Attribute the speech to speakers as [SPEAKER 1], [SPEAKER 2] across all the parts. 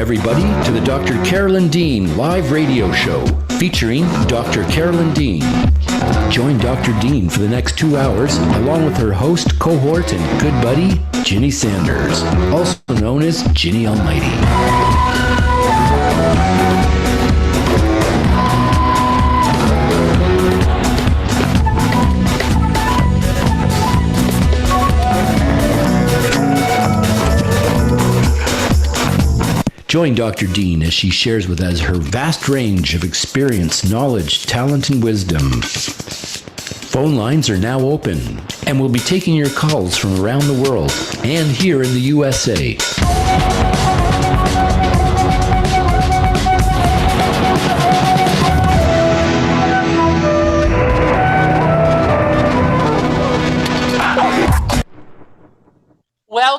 [SPEAKER 1] everybody, to the Dr. Carolyn Dean live radio show featuring Dr. Carolyn Dean. Join Dr. Dean for the next 2 hours along with her host, cohort, and good buddy, Ginny Sanders, also known as Ginny Almighty. Join Dr. Dean as she shares with us her vast range of experience, knowledge, talent, and wisdom. Phone lines are now open, and we'll be taking your calls from around the world and here in the USA.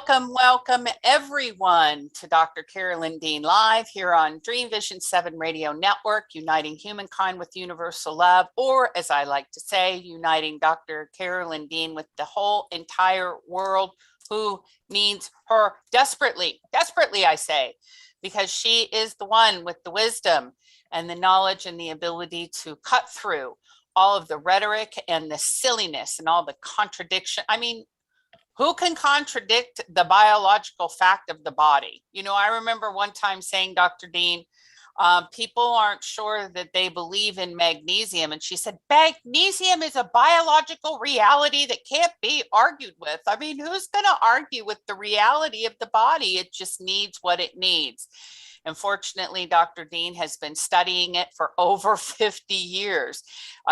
[SPEAKER 2] Welcome everyone to Dr. Carolyn Dean Live here on Dream Vision 7 Radio Network, uniting humankind with universal love, or as I like to say, uniting Dr. Carolyn Dean with the whole entire world who needs her desperately, I say, because she is the one with the wisdom and the knowledge and the ability to cut through all of the rhetoric and the silliness and all the contradiction. I mean, who can contradict the biological fact of the body? You know, I remember one time saying, Dr. Dean, people aren't sure that they believe in magnesium. And she said, magnesium is a biological reality that can't be argued with. I mean, who's going to argue with the reality of the body? It just needs what it needs. Unfortunately, Dr. Dean has been studying it for over 50 years,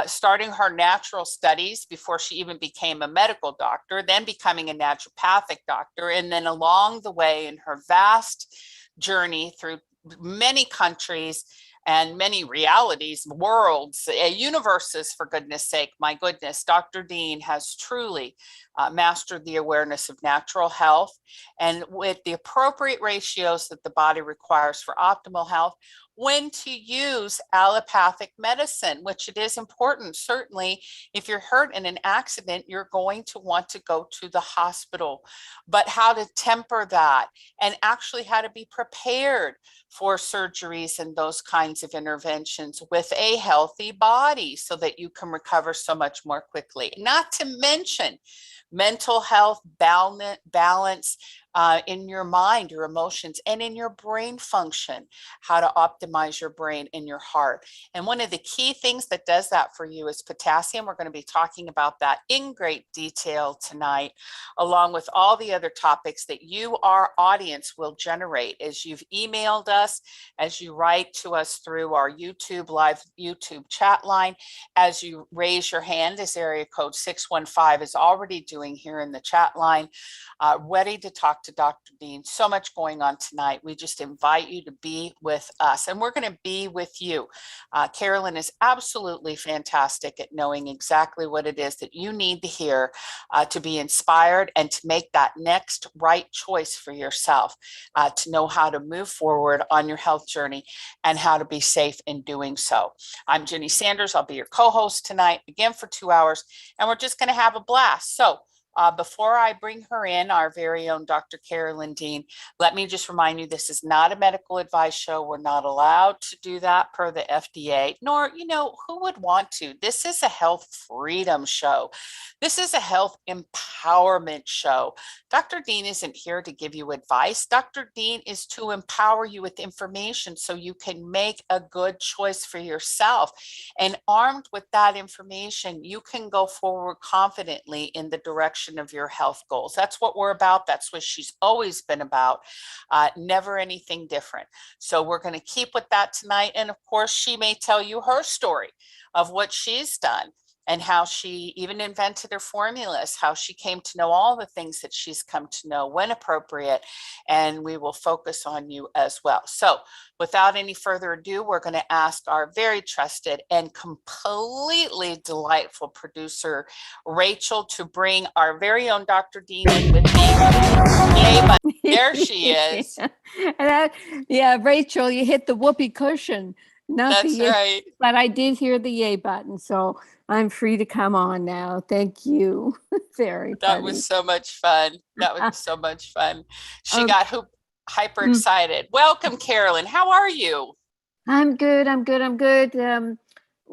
[SPEAKER 2] starting her natural studies before she even became a medical doctor, then becoming a naturopathic doctor, and then along the way in her vast journey through many countries and many realities, worlds, universes, for goodness sake, my goodness, Dr. Dean has truly mastered the awareness of natural health, and with the appropriate ratios that the body requires for optimal health, when to use allopathic medicine, which it is important. Certainly, if you're hurt in an accident, you're going to want to go to the hospital, but how to temper that and actually how to be prepared for surgeries and those kinds of interventions with a healthy body so that you can recover so much more quickly. Not to mention mental health, balance in your mind, your emotions, and in your brain function, how to optimize your brain and your heart. And one of the key things that does that for you is potassium. We're going to be talking about that in great detail tonight, along with all the other topics that you, our audience, will generate as you've emailed us, as you write to us through our live YouTube chat line, as you raise your hand, as area code 615 is already doing here in the chat line, ready to talk to Dr. Dean. So much going on tonight. We just invite you to be with us, and we're going to be with you. Carolyn is absolutely fantastic at knowing exactly what it is that you need to hear to be inspired and to make that next right choice for yourself, to know how to move forward on your health journey and how to be safe in doing so. I'm Ginny Sanders. I'll be your co-host tonight, again for 2 hours, and we're just going to have a blast. So before I bring her in, our very own Dr. Carolyn Dean, let me just remind you, this is not a medical advice show. We're not allowed to do that per the FDA, nor, who would want to? This is a health freedom show. This is a health empowerment show. Dr. Dean isn't here to give you advice. Dr. Dean is to empower you with information so you can make a good choice for yourself. And armed with that information, you can go forward confidently in the direction of your health goals. That's what we're about. That's what she's always been about. Never anything different. So we're going to keep with that tonight. And of course, she may tell you her story of what she's done and how she even invented her formulas, how she came to know all the things that she's come to know when appropriate. And we will focus on you as well. So without any further ado, we're going to ask our very trusted and completely delightful producer, Rachel, to bring our very own Dr. Dean in with me. Yay, but there she is.
[SPEAKER 3] Yeah, Rachel, you hit the whoopee cushion.
[SPEAKER 2] That's right.
[SPEAKER 3] But I did hear the yay button, so I'm free to come on now. Thank you. Very funny.
[SPEAKER 2] That was so much fun. That was so much fun. She got hyper excited. Welcome, Carolyn. How are you?
[SPEAKER 3] I'm good. I'm good. I'm good.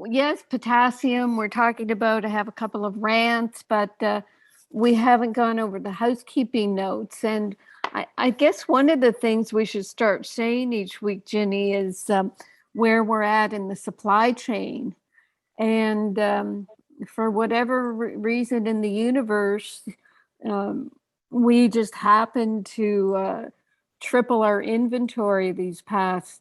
[SPEAKER 3] Yes, potassium. We're talking about. I have a couple of rants, but we haven't gone over the housekeeping notes. And I guess one of the things we should start saying each week, Ginny, is where we're at in the supply chain. And for whatever reason in the universe, we just happened to triple our inventory these past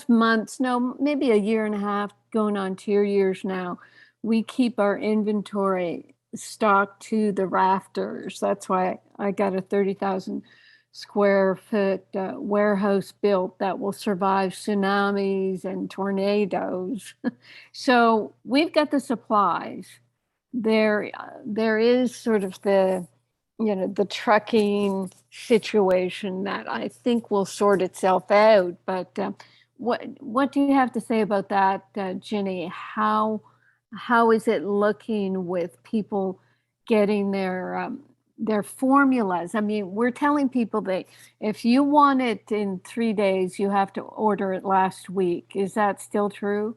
[SPEAKER 3] months, no, maybe a year and a half, going on 2 years now. We keep our inventory stocked to the rafters. That's why I got a 30,000 square foot warehouse built that will survive tsunamis and tornadoes. So we've got the supplies. There is sort of the trucking situation that I think will sort itself out. But what do you have to say about that, Ginny? How is it looking with people getting their formulas? I mean, we're telling people that if you want it in 3 days, you have to order it last week. Is that still true?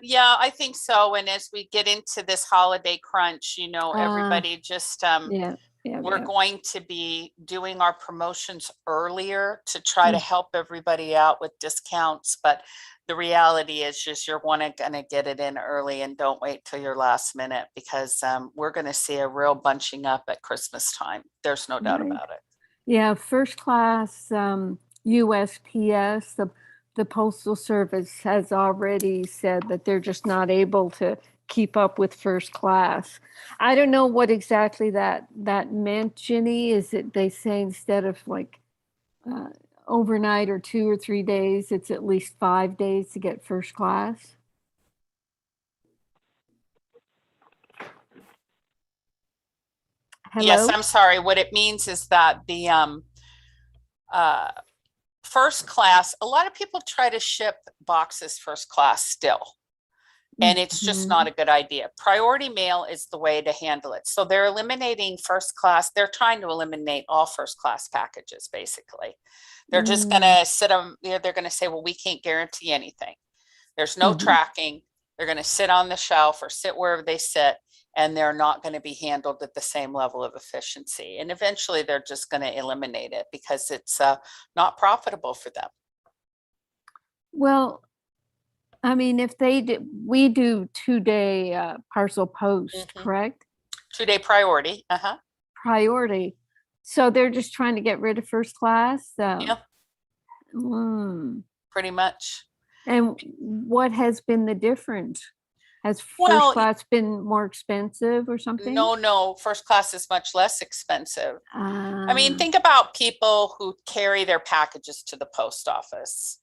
[SPEAKER 2] Yeah, I think so. And as we get into this holiday crunch, everybody just,
[SPEAKER 3] Yeah.
[SPEAKER 2] we're going to be doing our promotions earlier to try to help everybody out with discounts. But the reality is just you're going to get it in early and don't wait till your last minute, because we're going to see a real bunching up at Christmas time. There's no doubt about it.
[SPEAKER 3] Yeah, first class USPS, the Postal Service has already said that they're just not able to keep up with first class. I don't know what exactly that meant, Ginny. Is it they say instead of like overnight or 2 or 3 days, it's at least 5 days to get first class? Hello?
[SPEAKER 2] Yes, I'm sorry. What it means is that the first class, a lot of people try to ship boxes first class still, and it's just not a good idea. Priority mail is the way to handle it. So they're eliminating first class. They're trying to eliminate all first class packages, basically. They're just going to sit them, they're going to say, well, we can't guarantee anything. There's no tracking. They're going to sit on the shelf or sit wherever they sit, and they're not going to be handled at the same level of efficiency. And eventually they're just going to eliminate it because it's not profitable for them.
[SPEAKER 3] Well, I mean, if we do 2-day parcel post, correct?
[SPEAKER 2] 2-day priority.
[SPEAKER 3] Priority. So they're just trying to get rid of first class?
[SPEAKER 2] Yeah. Pretty much.
[SPEAKER 3] And what has been the difference? Has first class been more expensive or something?
[SPEAKER 2] No. First class is much less expensive. I mean, think about people who carry their packages to the post office.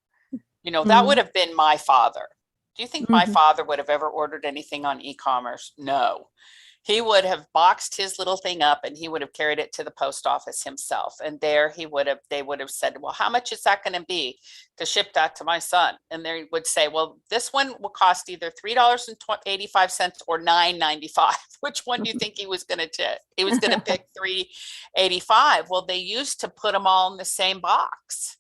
[SPEAKER 2] That would have been my father. Do you think my father would have ever ordered anything on e-commerce? No. He would have boxed his little thing up and he would have carried it to the post office himself. And there they would have said, well, how much is that going to be to ship that to my son? And they would say, well, this one will cost either $3.85 or $9.95. Which one do you think he was going to He was going to pick $3.85. Well, they used to put them all in the same box.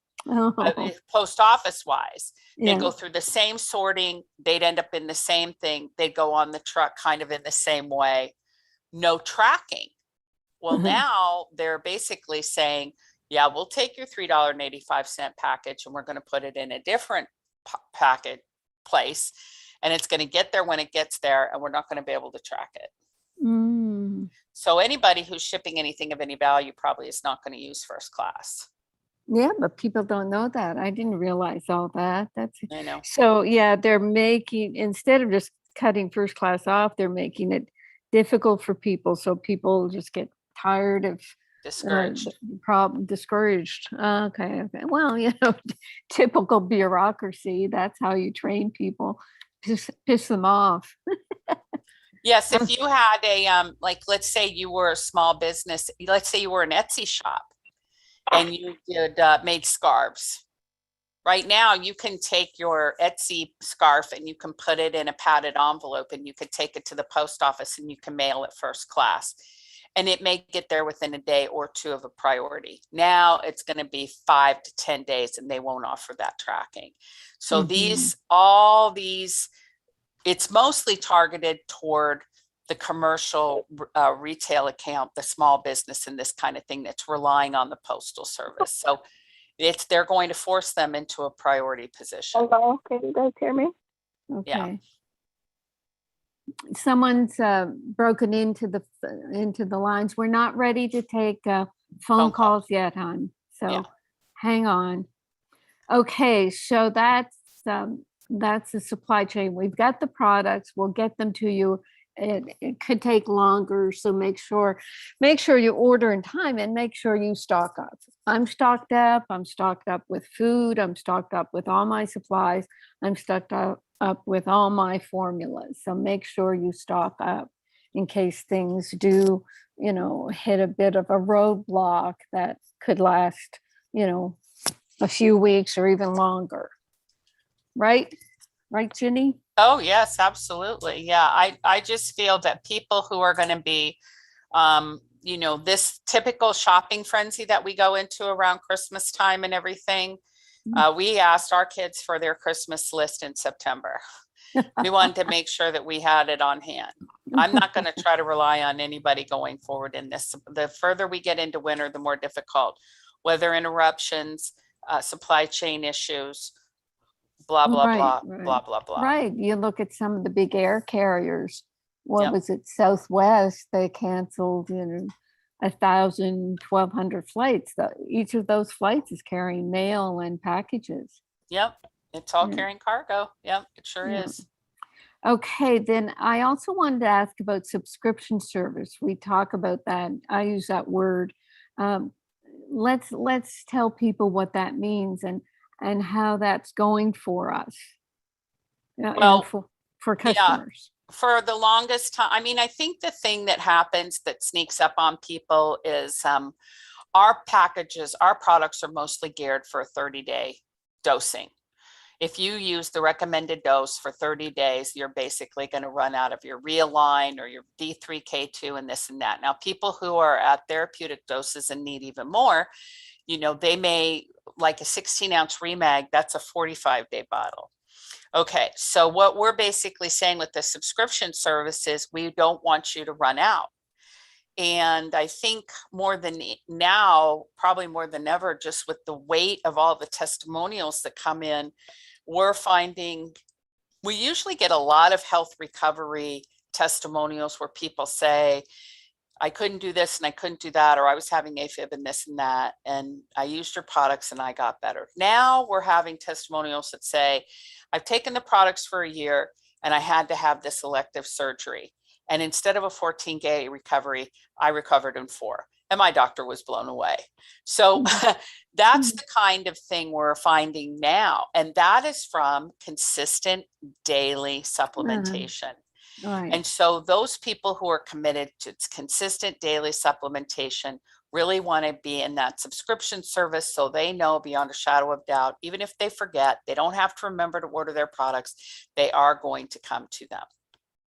[SPEAKER 2] Post office wise, they go through the same sorting, they'd end up in the same thing, they'd go on the truck kind of in the same way, no tracking. Well, now they're basically saying, yeah, we'll take your $3.85 package and we're going to put it in a different packet place, and it's going to get there when it gets there, and we're not going to be able to track it. So anybody who's shipping anything of any value probably is not going to use first class.
[SPEAKER 3] Yeah, but people don't know that. I didn't realize all that.
[SPEAKER 2] I know.
[SPEAKER 3] So yeah, they're making, instead of just cutting first class off, they're making it difficult for people. So people just get tired of
[SPEAKER 2] discouraged.
[SPEAKER 3] Discouraged. Okay. Well, typical bureaucracy. That's how you train people. Piss them off.
[SPEAKER 2] Yes, if you had a let's say you were a small business, let's say you were an Etsy shop, and you did made scarves. Right now, you can take your Etsy scarf and you can put it in a padded envelope, and you could take it to the post office and you can mail it first class. and it may get there within a day or two of a priority. Now it's going to be 5 to 10 days and they won't offer that tracking. So all these, it's mostly targeted toward the commercial retail account, the small business and this kind of thing that's relying on the postal service. So they're going to force them into a priority position.
[SPEAKER 3] Hello, can you guys hear me? Okay.
[SPEAKER 2] Yeah.
[SPEAKER 3] Someone's broken into the lines. We're not ready to take phone calls yet, hon. So hang on. Okay, so that's the supply chain. We've got the products. We'll get them to you. It could take longer, so make sure you order in time and make sure you stock up. I'm stocked up with food. I'm stocked up with all my supplies. I'm stocked up with all my formulas. So make sure you stock up in case things do, hit a bit of a roadblock that could last, a few weeks or even longer. Right, Ginny?
[SPEAKER 2] Oh, yes, absolutely. Yeah, I just feel that people who are going to be, this typical shopping frenzy that we go into around Christmas time and everything, we asked our kids for their Christmas list in September. We wanted to make sure that we had it on hand. I'm not going to try to rely on anybody going forward in this. The further we get into winter, the more difficult. Weather interruptions, supply chain issues, blah, blah, blah, blah, blah, blah.
[SPEAKER 3] Right. You look at some of the big air carriers. What was it? Southwest, they canceled, 1,000, 1,200 flights. Each of those flights is carrying mail and packages.
[SPEAKER 2] Yep. It's all carrying cargo. Yep, it sure is.
[SPEAKER 3] Okay, then I also wanted to ask about subscription service. We talk about that. I use that word. Let's tell people what that means and how that's going for us. For customers.
[SPEAKER 2] For the longest time, I think the thing that happens that sneaks up on people is our products are mostly geared for a 30-day dosing. If you use the recommended dose for 30 days, you're basically going to run out of your Realign or your D3K2 and this and that. Now, people who are at therapeutic doses and need even more, they may, like a 16-ounce ReMag, that's a 45-day bottle. Okay, so what we're basically saying with the subscription service is we don't want you to run out. And I think more than now, probably more than ever, just with the weight of all the testimonials that come in, we're finding we usually get a lot of health recovery testimonials where people say, I couldn't do this and I couldn't do that, or I was having AFib and this and that, and I used your products and I got better. Now we're having testimonials that say, I've taken the products for a year and I had to have this elective surgery. And instead of a 14-day recovery, I recovered in 4. And my doctor was blown away. So that's the kind of thing we're finding now. And that is from consistent daily supplementation.
[SPEAKER 3] Right.
[SPEAKER 2] And so those people who are committed to consistent daily supplementation really want to be in that subscription service, so they know beyond a shadow of doubt, even if they forget, they don't have to remember to order their products, they are going to come to them.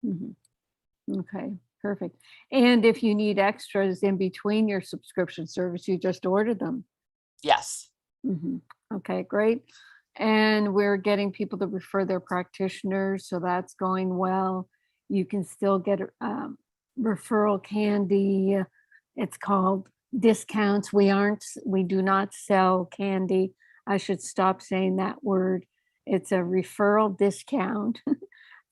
[SPEAKER 3] Mm-hmm. Okay, perfect. And if you need extras in between your subscription service, you just order them.
[SPEAKER 2] Yes.
[SPEAKER 3] Mm-hmm. Okay, great. And we're getting people to refer their practitioners, so that's going well. You can still get referral candy. It's called discounts. We do not sell candy. I should stop saying that word. It's a referral discount,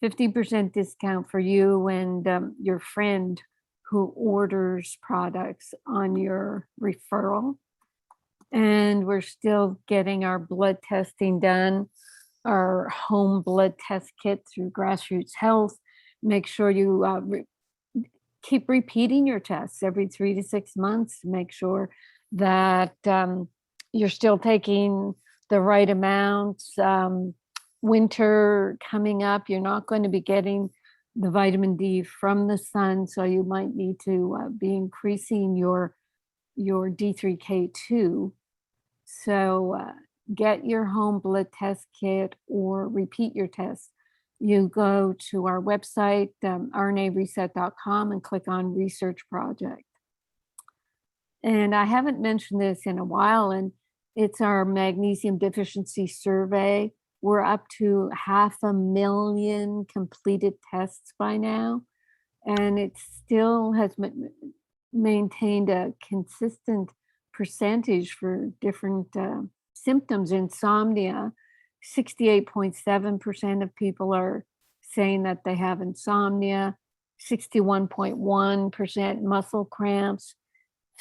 [SPEAKER 3] 50% discount for you and your friend who orders products on your referral. And we're still getting our blood testing done, our home blood test kit through Grassroots Health. Make sure you keep repeating your tests every 3 to 6 months to make sure that you're still taking the right amounts. Winter coming up, you're not going to be getting the vitamin D from the sun, so you might need to be increasing your D3K2. So get your home blood test kit or repeat your tests. You go to our website, rnareset.com, and click on Research Project. And I haven't mentioned this in a while, and it's our magnesium deficiency survey. We're up to 500,000 completed tests by now, and it still has maintained a consistent percentage for different symptoms. Insomnia, 68.7% of people are saying that they have insomnia, 61.1% muscle cramps,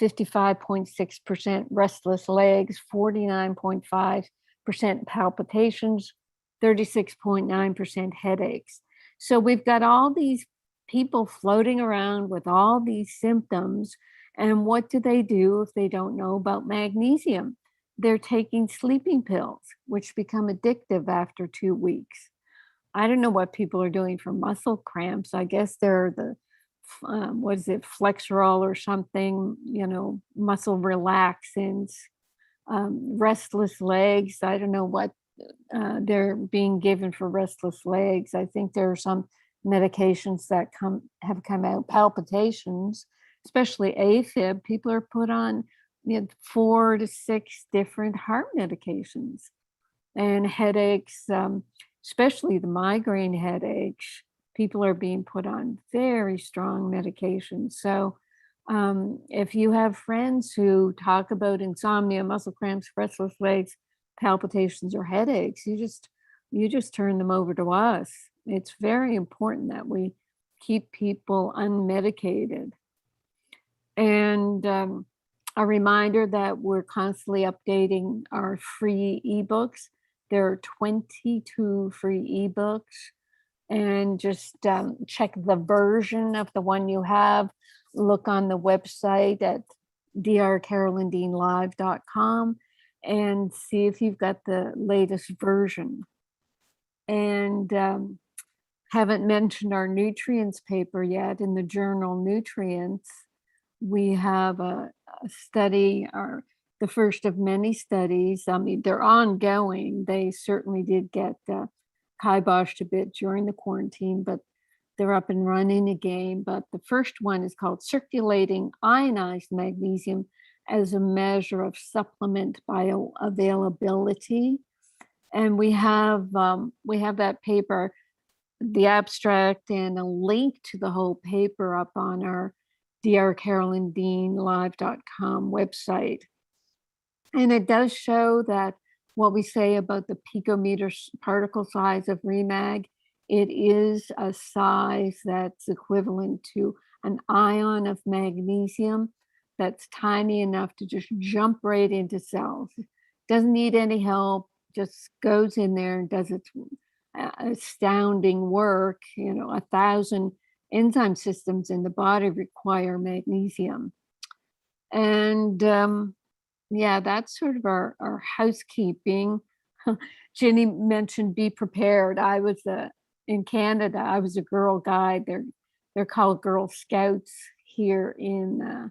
[SPEAKER 3] 55.6% restless legs, 49.5% palpitations, 36.9% headaches. So we've got all these people floating around with all these symptoms. And what do they do if they don't know about magnesium? They're taking sleeping pills, which become addictive after 2 weeks. I don't know what people are doing for muscle cramps. I guess they're the what is it, Flexerol or something, muscle relaxants, restless legs. I don't know what they're being given for restless legs. I think there are some medications that have come out. Palpitations, especially AFib, people are put on 4 to 6 different heart medications. And headaches, especially the migraine headaches, people are being put on very strong medications. So if you have friends who talk about insomnia, muscle cramps, restless legs, palpitations, or headaches, you just turn them over to us. It's very important that we keep people unmedicated. And a reminder that we're constantly updating our free ebooks. There are 22 free ebooks. And just check the version of the one you have. Look on the website at drcarolyndeanlive.com and see if you've got the latest version. And haven't mentioned our nutrients paper yet. In the journal Nutrients, we have a study, the first of many studies. I mean, they're ongoing. They certainly did get kiboshed a bit during the quarantine, but they're up and running again. But the first one is called Circulating Ionized Magnesium as a Measure of Supplement Bioavailability. And we have that paper, the abstract, and a link to the whole paper up on our drcarolyndeanlive.com website. And it does show that what we say about the picometer particle size of ReMag, it is a size that's equivalent to an ion of magnesium that's tiny enough to just jump right into cells. Doesn't need any help, just goes in there and does its astounding work. 1,000 enzyme systems in the body require magnesium. And yeah, that's sort of our housekeeping. Ginny mentioned be prepared. I was in Canada. I was a Girl Guide. They're called Girl Scouts here in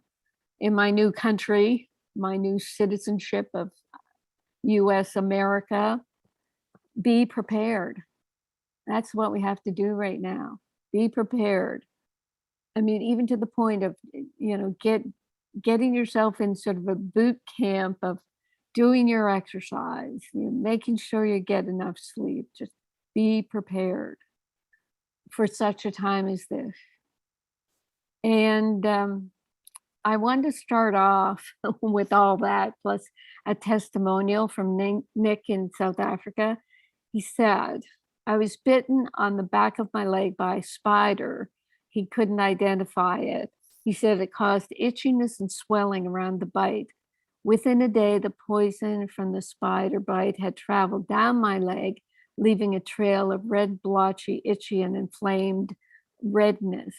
[SPEAKER 3] my new country, my new citizenship of U.S. America. Be prepared. That's what we have to do right now. Be prepared. I mean, even to the point of getting yourself in sort of a boot camp of doing your exercise, making sure you get enough sleep. Just be prepared for such a time as this. And I wanted to start off with all that, plus a testimonial from Nick in South Africa. He said, I was bitten on the back of my leg by a spider. He couldn't identify it. He said it caused itchiness and swelling around the bite. Within a day, the poison from the spider bite had traveled down my leg, leaving a trail of red, blotchy, itchy, and inflamed redness.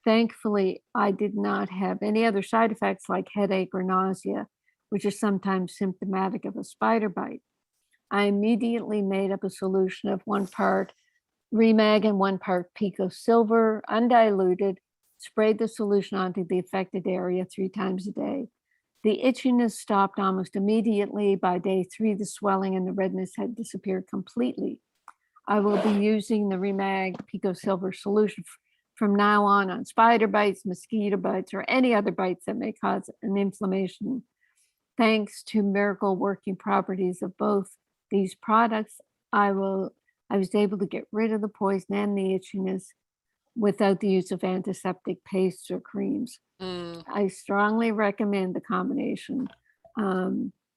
[SPEAKER 3] Thankfully, I did not have any other side effects like headache or nausea, which is sometimes symptomatic of a spider bite. I immediately made up a solution of 1 part ReMag and 1 part Pico Silver, undiluted, sprayed the solution onto the affected area 3 times a day. The itchiness stopped almost immediately. By day 3, the swelling and the redness had disappeared completely. I will be using the ReMag Pico Silver solution from now on spider bites, mosquito bites, or any other bites that may cause an inflammation. Thanks to miracle working properties of both these products, I was able to get rid of the poison and the itchiness without the use of antiseptic pastes or creams. I strongly recommend the combination.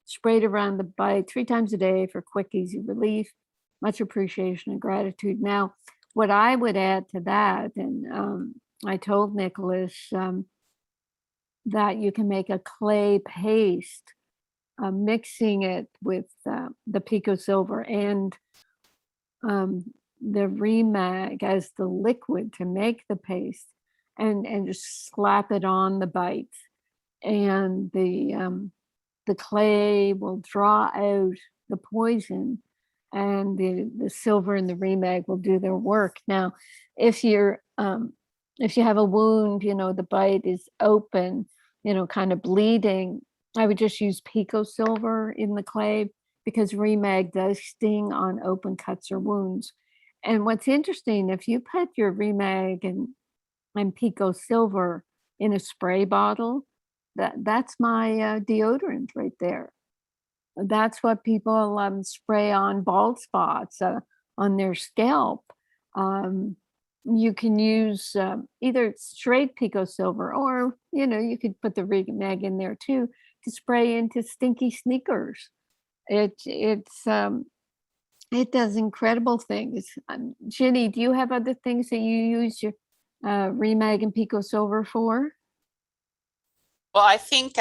[SPEAKER 3] Sprayed around the bite 3 times a day for quick, easy relief. Much appreciation and gratitude. Now, what I would add to that, and I told Nicholas that you can make a clay paste, mixing it with the Pico Silver and the ReMag as the liquid to make the paste, and just slap it on the bite, and the clay will draw out the poison, and the silver and the ReMag will do their work. Now, if you have a wound, the bite is open, kind of bleeding, I would just use Pico Silver in the clay, because ReMag does sting on open cuts or wounds. And what's interesting, if you put your ReMag and Pico Silver in a spray bottle, that's my deodorant right there. That's what people spray on bald spots on their scalp. You can use either straight Pico Silver, or you could put the ReMag in there too, to spray into stinky sneakers. It does incredible things. Ginny, do you have other things that you use your ReMag and Pico Silver for?
[SPEAKER 2] Well, I think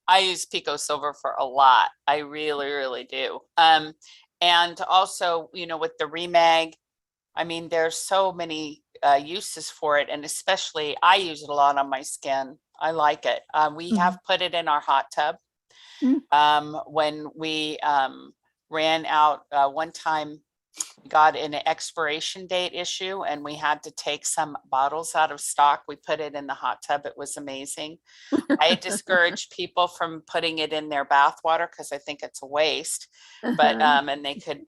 [SPEAKER 2] I use Pico Silver for a lot. I really, really do. And also, with the ReMag, I mean, there's so many uses for it, and especially I use it a lot on my skin. I like it. We have put it in our hot tub. When we ran out one time, we got an expiration date issue and we had to take some bottles out of stock. We put it in the hot tub. It was amazing. I discourage people from putting it in their bath water because I think it's a waste, but and they could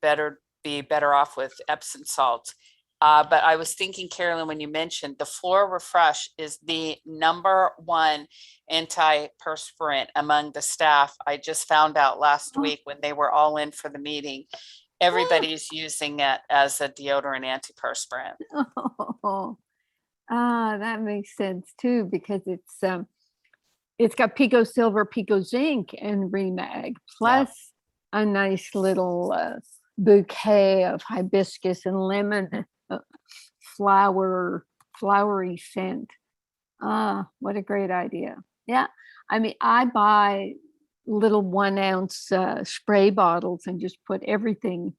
[SPEAKER 2] be better off with Epsom salt. But I was thinking, Carolyn, when you mentioned the Flora Refresh is the #1 antiperspirant among the staff. I just found out last week when they were all in for the meeting. Everybody's using it as a deodorant antiperspirant.
[SPEAKER 3] That makes sense too, because it's got Pico Silver, Pico Zinc, and ReMag, plus a nice little bouquet of hibiscus and lemon flowery scent. What a great idea. Yeah, I mean, I buy little 1 ounce spray bottles and just put everything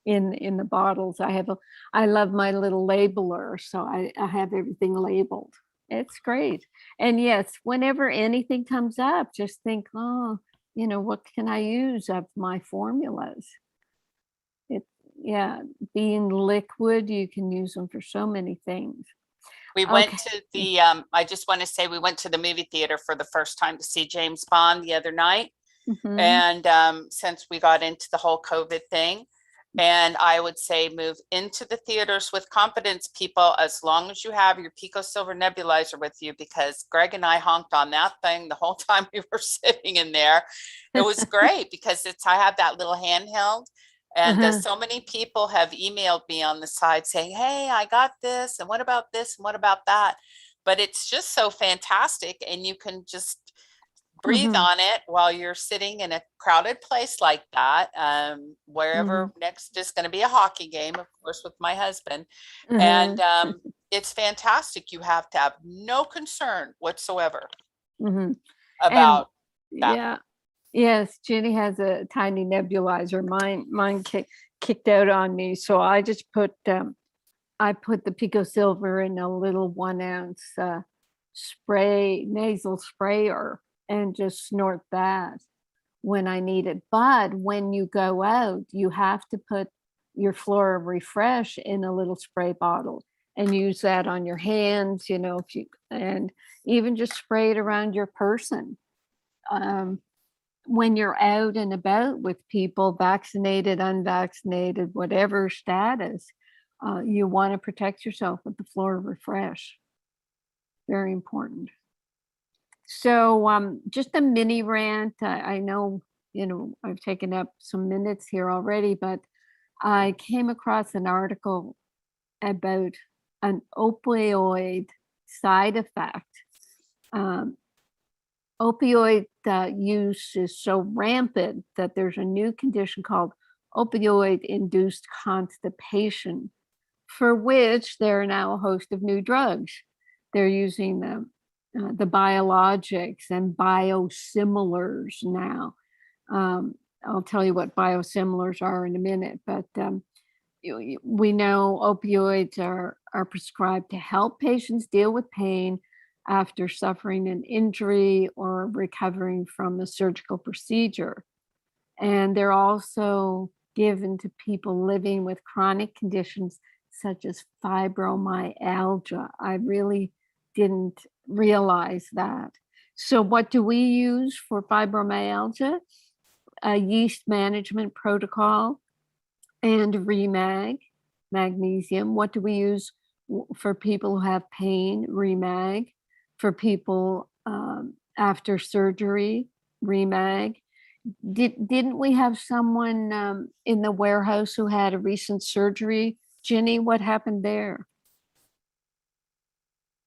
[SPEAKER 3] in the bottles. I love my little labeler, so I have everything labeled. It's great. And yes, whenever anything comes up, just think, what can I use of my formulas? Being liquid, you can use them for so many things.
[SPEAKER 2] We went to the, I just want to say we went to the movie theater for the first time to see James Bond the other night. And since we got into the whole COVID thing, and I would say move into the theaters with confidence, people, as long as you have your Pico Silver nebulizer with you, because Greg and I honked on that thing the whole time we were sitting in there. It was great because I have that little handheld. And so many people have emailed me on the side saying, hey, I got this, and what about this, and what about that? But it's just so fantastic, and you can just breathe on it while you're sitting in a crowded place like that, wherever next is going to be a hockey game, of course, with my husband. And it's fantastic. You have to have no concern whatsoever about that.
[SPEAKER 3] Yeah. Yes, Ginny has a tiny nebulizer. Mine kicked out on me, so I just put the Pico Silver in a little 1 ounce nasal sprayer, and just snort that when I need it. But when you go out, you have to put your Flora Refresh in a little spray bottle and use that on your hands, and even just spray it around your person. When you're out and about with people, vaccinated, unvaccinated, whatever status, You want to protect yourself with the Flora Refresh. Very important. So just a mini rant. I know, I've taken up some minutes here already, but I came across an article about an opioid side effect. Opioid use is so rampant that there's a new condition called opioid-induced constipation, for which there are now a host of new drugs. They're using the biologics and biosimilars now. I'll tell you what biosimilars are in a minute, but we know opioids are prescribed to help patients deal with pain after suffering an injury or recovering from a surgical procedure. And they're also given to people living with chronic conditions such as fibromyalgia. I really didn't realize that. So what do we use for fibromyalgia? A yeast management protocol and ReMag, magnesium. What do we use for people who have pain? ReMag. For people after surgery, ReMag. Didn't we have someone in the warehouse who had a recent surgery? Ginny, what happened there?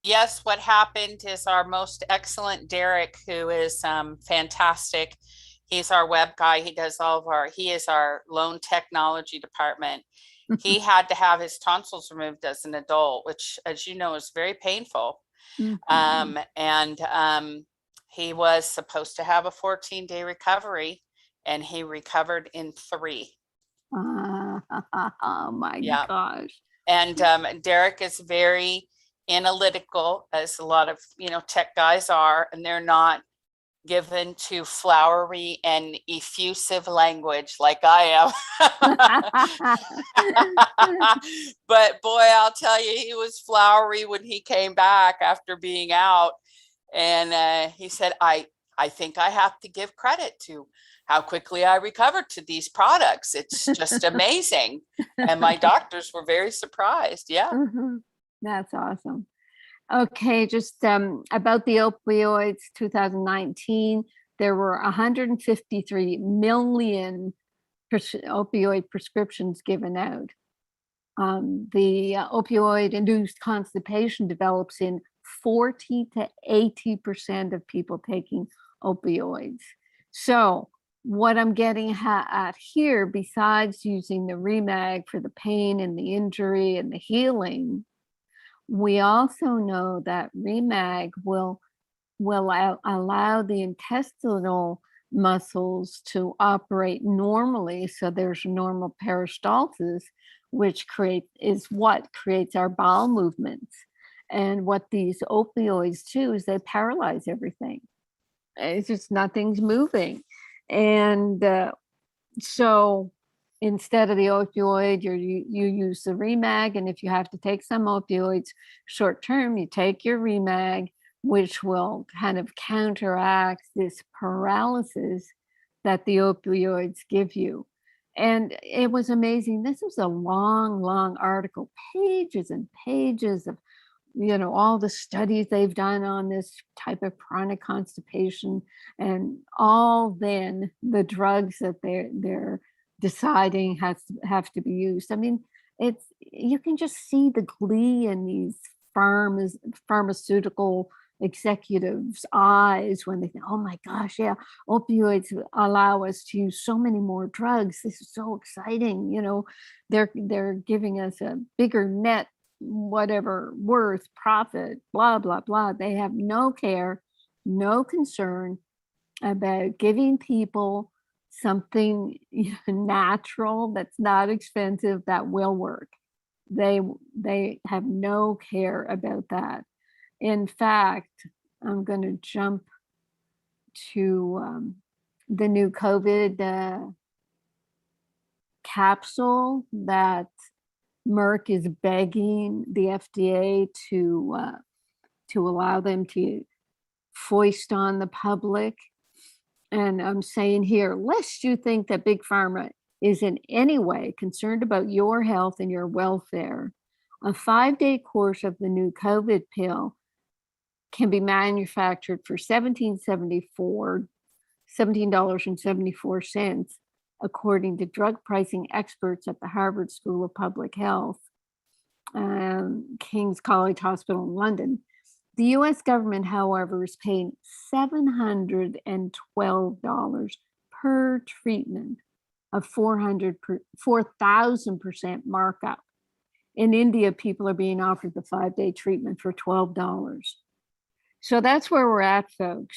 [SPEAKER 2] Yes, what happened is our most excellent Derek, who is fantastic. He's our web guy. He does he is our loan technology department. He had to have his tonsils removed as an adult, which, as you know, is very painful. He was supposed to have a 14-day recovery, and he recovered in 3.
[SPEAKER 3] Oh my gosh.
[SPEAKER 2] And Derek is very analytical, as a lot of tech guys are, and they're not given to flowery and effusive language like I am. But boy, I'll tell you, he was flowery when he came back after being out. And he said, I think I have to give credit to how quickly I recovered to these products. It's just amazing. And my doctors were very surprised. Yeah.
[SPEAKER 3] That's awesome. Okay, just about the opioids, 2019, there were 153 million opioid prescriptions given out. The opioid-induced constipation develops in 40 to 80% of people taking opioids. So what I'm getting at here, besides using the ReMag for the pain and the injury and the healing, we also know that ReMag will allow the intestinal muscles to operate normally. So there's normal peristalsis, which is what creates our bowel movements. And what these opioids do is they paralyze everything. It's just nothing's moving. And so instead of the opioid, you use the ReMag. And if you have to take some opioids short term, you take your ReMag, which will kind of counteract this paralysis that the opioids give you. And it was amazing. This was a long, long article, pages and pages of all the studies they've done on this type of chronic constipation, and all then the drugs that they're deciding have to be used. I mean, you can just see the glee in these pharmaceutical executives' eyes when they think, oh my gosh, yeah, opioids allow us to use so many more drugs. This is so exciting. They're giving us a bigger net, whatever worth, profit, blah, blah, blah. They have no care, no concern about giving people something natural that's not expensive that will work. They have no care about that. In fact, I'm going to jump to the new COVID capsule that Merck is begging the FDA to allow them to foist on the public. And I'm saying here, lest you think that Big Pharma is in any way concerned about your health and your welfare, a 5-day course of the new COVID pill can be manufactured for $17.74, according to drug pricing experts at the Harvard School of Public Health, King's College Hospital in London. The US government, however, is paying $712 per treatment, a 4,000% markup. In India, people are being offered the 5-day treatment for $12. So that's where we're at, folks.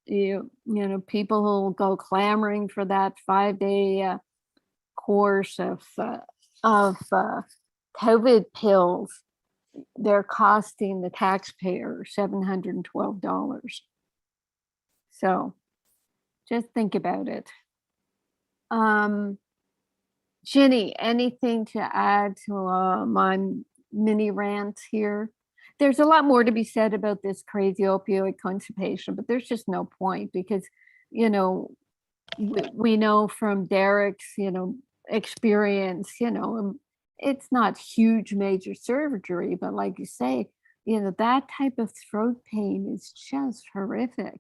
[SPEAKER 3] You know, people will go clamoring for that 5-day course of COVID pills. They're costing the taxpayer $712. So just think about it. Ginny, anything to add to my mini rant here? There's a lot more to be said about this crazy opioid constipation, but there's just no point because, you know, we know from Derek's, you know, experience, you know, it's not huge major surgery, but like you say, you know, that type of throat pain is just horrific.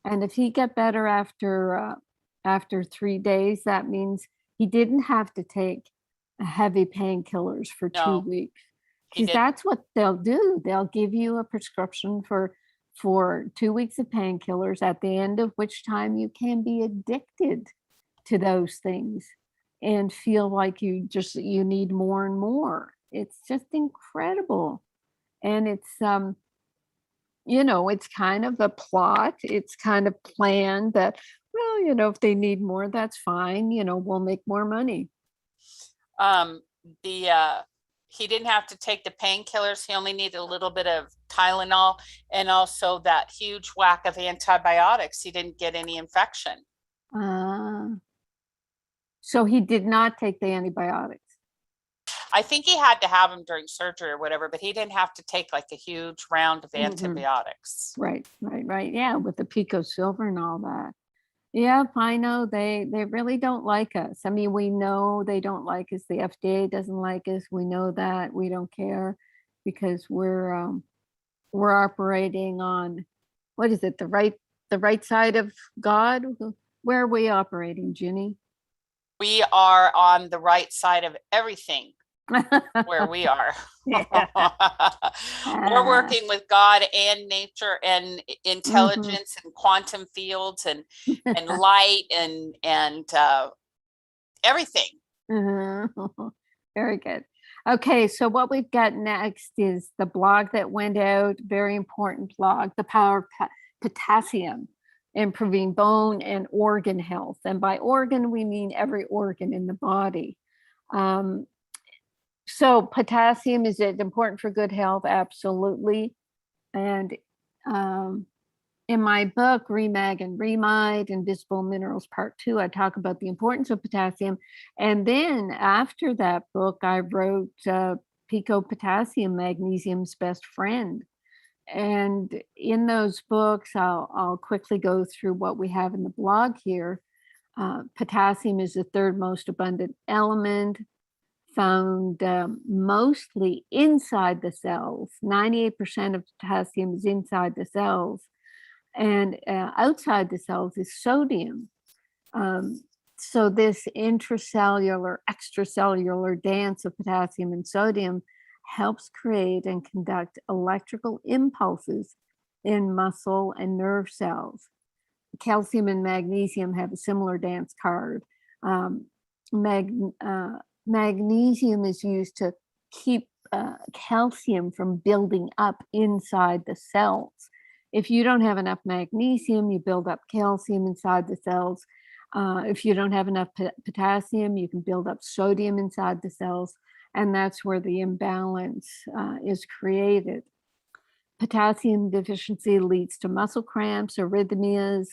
[SPEAKER 3] And if he got better after 3 days, that means he didn't have to take heavy painkillers for 2 weeks. Because that's what they'll do. They'll give you a prescription for 2 weeks of painkillers, at the end of which time you can be addicted to those things and feel like you need more and more. It's just incredible. And it's, you know, it's kind of a plot. It's kind of planned that, well, you know, if they need more, that's fine. You know, we'll make more money.
[SPEAKER 2] He didn't have to take the painkillers. He only needed a little bit of Tylenol and also that huge whack of antibiotics. He didn't get any infection.
[SPEAKER 3] So he did not take the antibiotics.
[SPEAKER 2] I think he had to have them during surgery or whatever, but he didn't have to take like a huge round of antibiotics.
[SPEAKER 3] Right. Yeah, with the pico silver and all that. Yeah, I know they really don't like us. I mean, we know they don't like us. The FDA doesn't like us. We know that. We don't care because we're operating on, what is it, the right side of God? Where are we operating, Ginny?
[SPEAKER 2] We are on the right side of everything. Where we are. We're working with God and nature and intelligence and quantum fields and light and everything.
[SPEAKER 3] Very good. Okay, so what we've got next is the blog that went out, very important blog, The Power of Potassium, Improving Bone and Organ Health. And by organ, we mean every organ in the body. So potassium, is it important for good health? Absolutely. And in my book, ReMag ReMyte, Invisible Minerals Part 2, I talk about the importance of potassium. And then after that book, I wrote Pico Potassium, Magnesium's Best Friend. And in those books, I'll quickly go through what we have in the blog here. Potassium is the third most abundant element, found mostly inside the cells. 98% of potassium is inside the cells, and outside the cells is sodium. So this intracellular-extracellular dance of potassium and sodium helps create and conduct electrical impulses in muscle and nerve cells. Calcium and magnesium have a similar dance card. Magnesium is used to keep calcium from building up inside the cells. If you don't have enough magnesium, you build up calcium inside the cells. If you don't have enough potassium, you can build up sodium inside the cells, and that's where the imbalance is created. Potassium deficiency leads to muscle cramps, arrhythmias,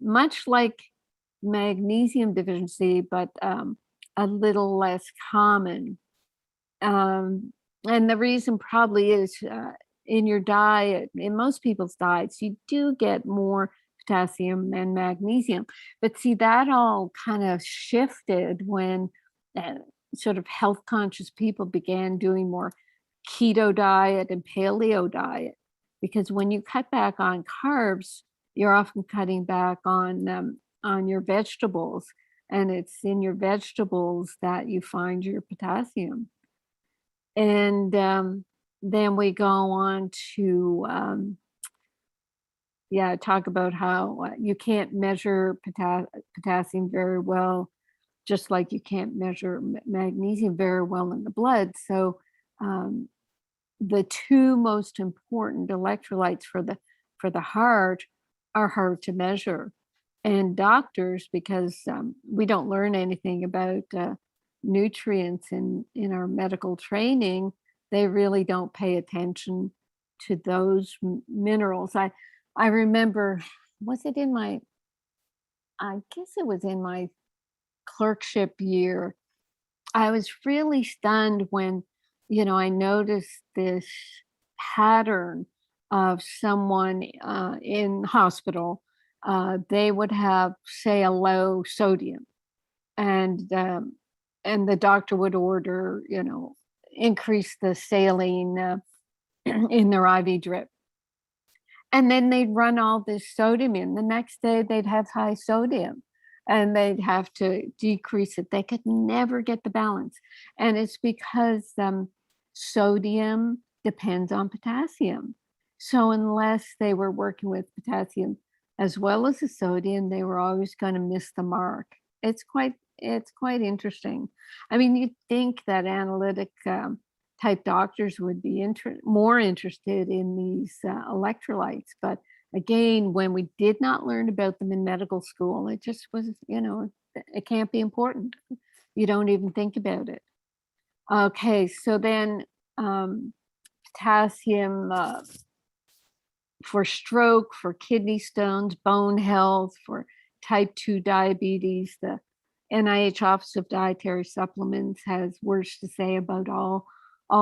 [SPEAKER 3] much like magnesium deficiency, but a little less common. And the reason probably is in your diet, in most people's diets, you do get more potassium and magnesium. But see, that all kind of shifted when sort of health conscious people began doing more keto diet and paleo diet. Because when you cut back on carbs, you're often cutting back on your vegetables, and it's in your vegetables that you find your potassium. And then we go on to talk about how you can't measure potassium very well, just like you can't measure magnesium very well in the blood. So the two most important electrolytes for the heart are hard to measure. And doctors, because we don't learn anything about nutrients in our medical training, they really don't pay attention to those minerals. I remember, I guess it was in my clerkship year, I was really stunned when, I noticed this pattern of someone in hospital. They would have, say, a low sodium, and the doctor would order, increase the saline in their IV drip. And then they'd run all this sodium in. The next day they'd have high sodium and they'd have to decrease it. They could never get the balance. And it's because sodium depends on potassium. So unless they were working with potassium as well as the sodium, they were always going to miss the mark. It's quite interesting. I mean, you'd think that analytic type doctors would be more interested in these electrolytes, but again, when we did not learn about them in medical school, it just was, it can't be important. You don't even think about it. Okay, so then potassium for stroke, for kidney stones, bone health, for type 2 diabetes. The NIH Office of Dietary Supplements has words to say about all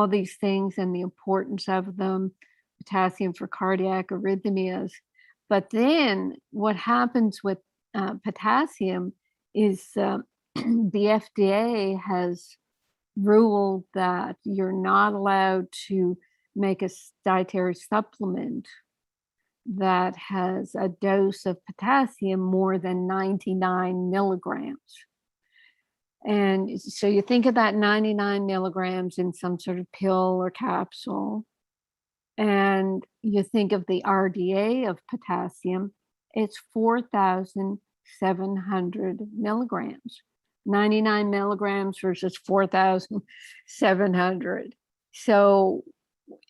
[SPEAKER 3] these things and the importance of them. Potassium for cardiac arrhythmias. But then what happens with potassium is the FDA has ruled that you're not allowed to make a dietary supplement that has a dose of potassium more than 99 milligrams. And so you think of that 99 milligrams in some sort of pill or capsule, and you think of the RDA of potassium, it's 4,700 milligrams. 99 milligrams versus 4,700. So,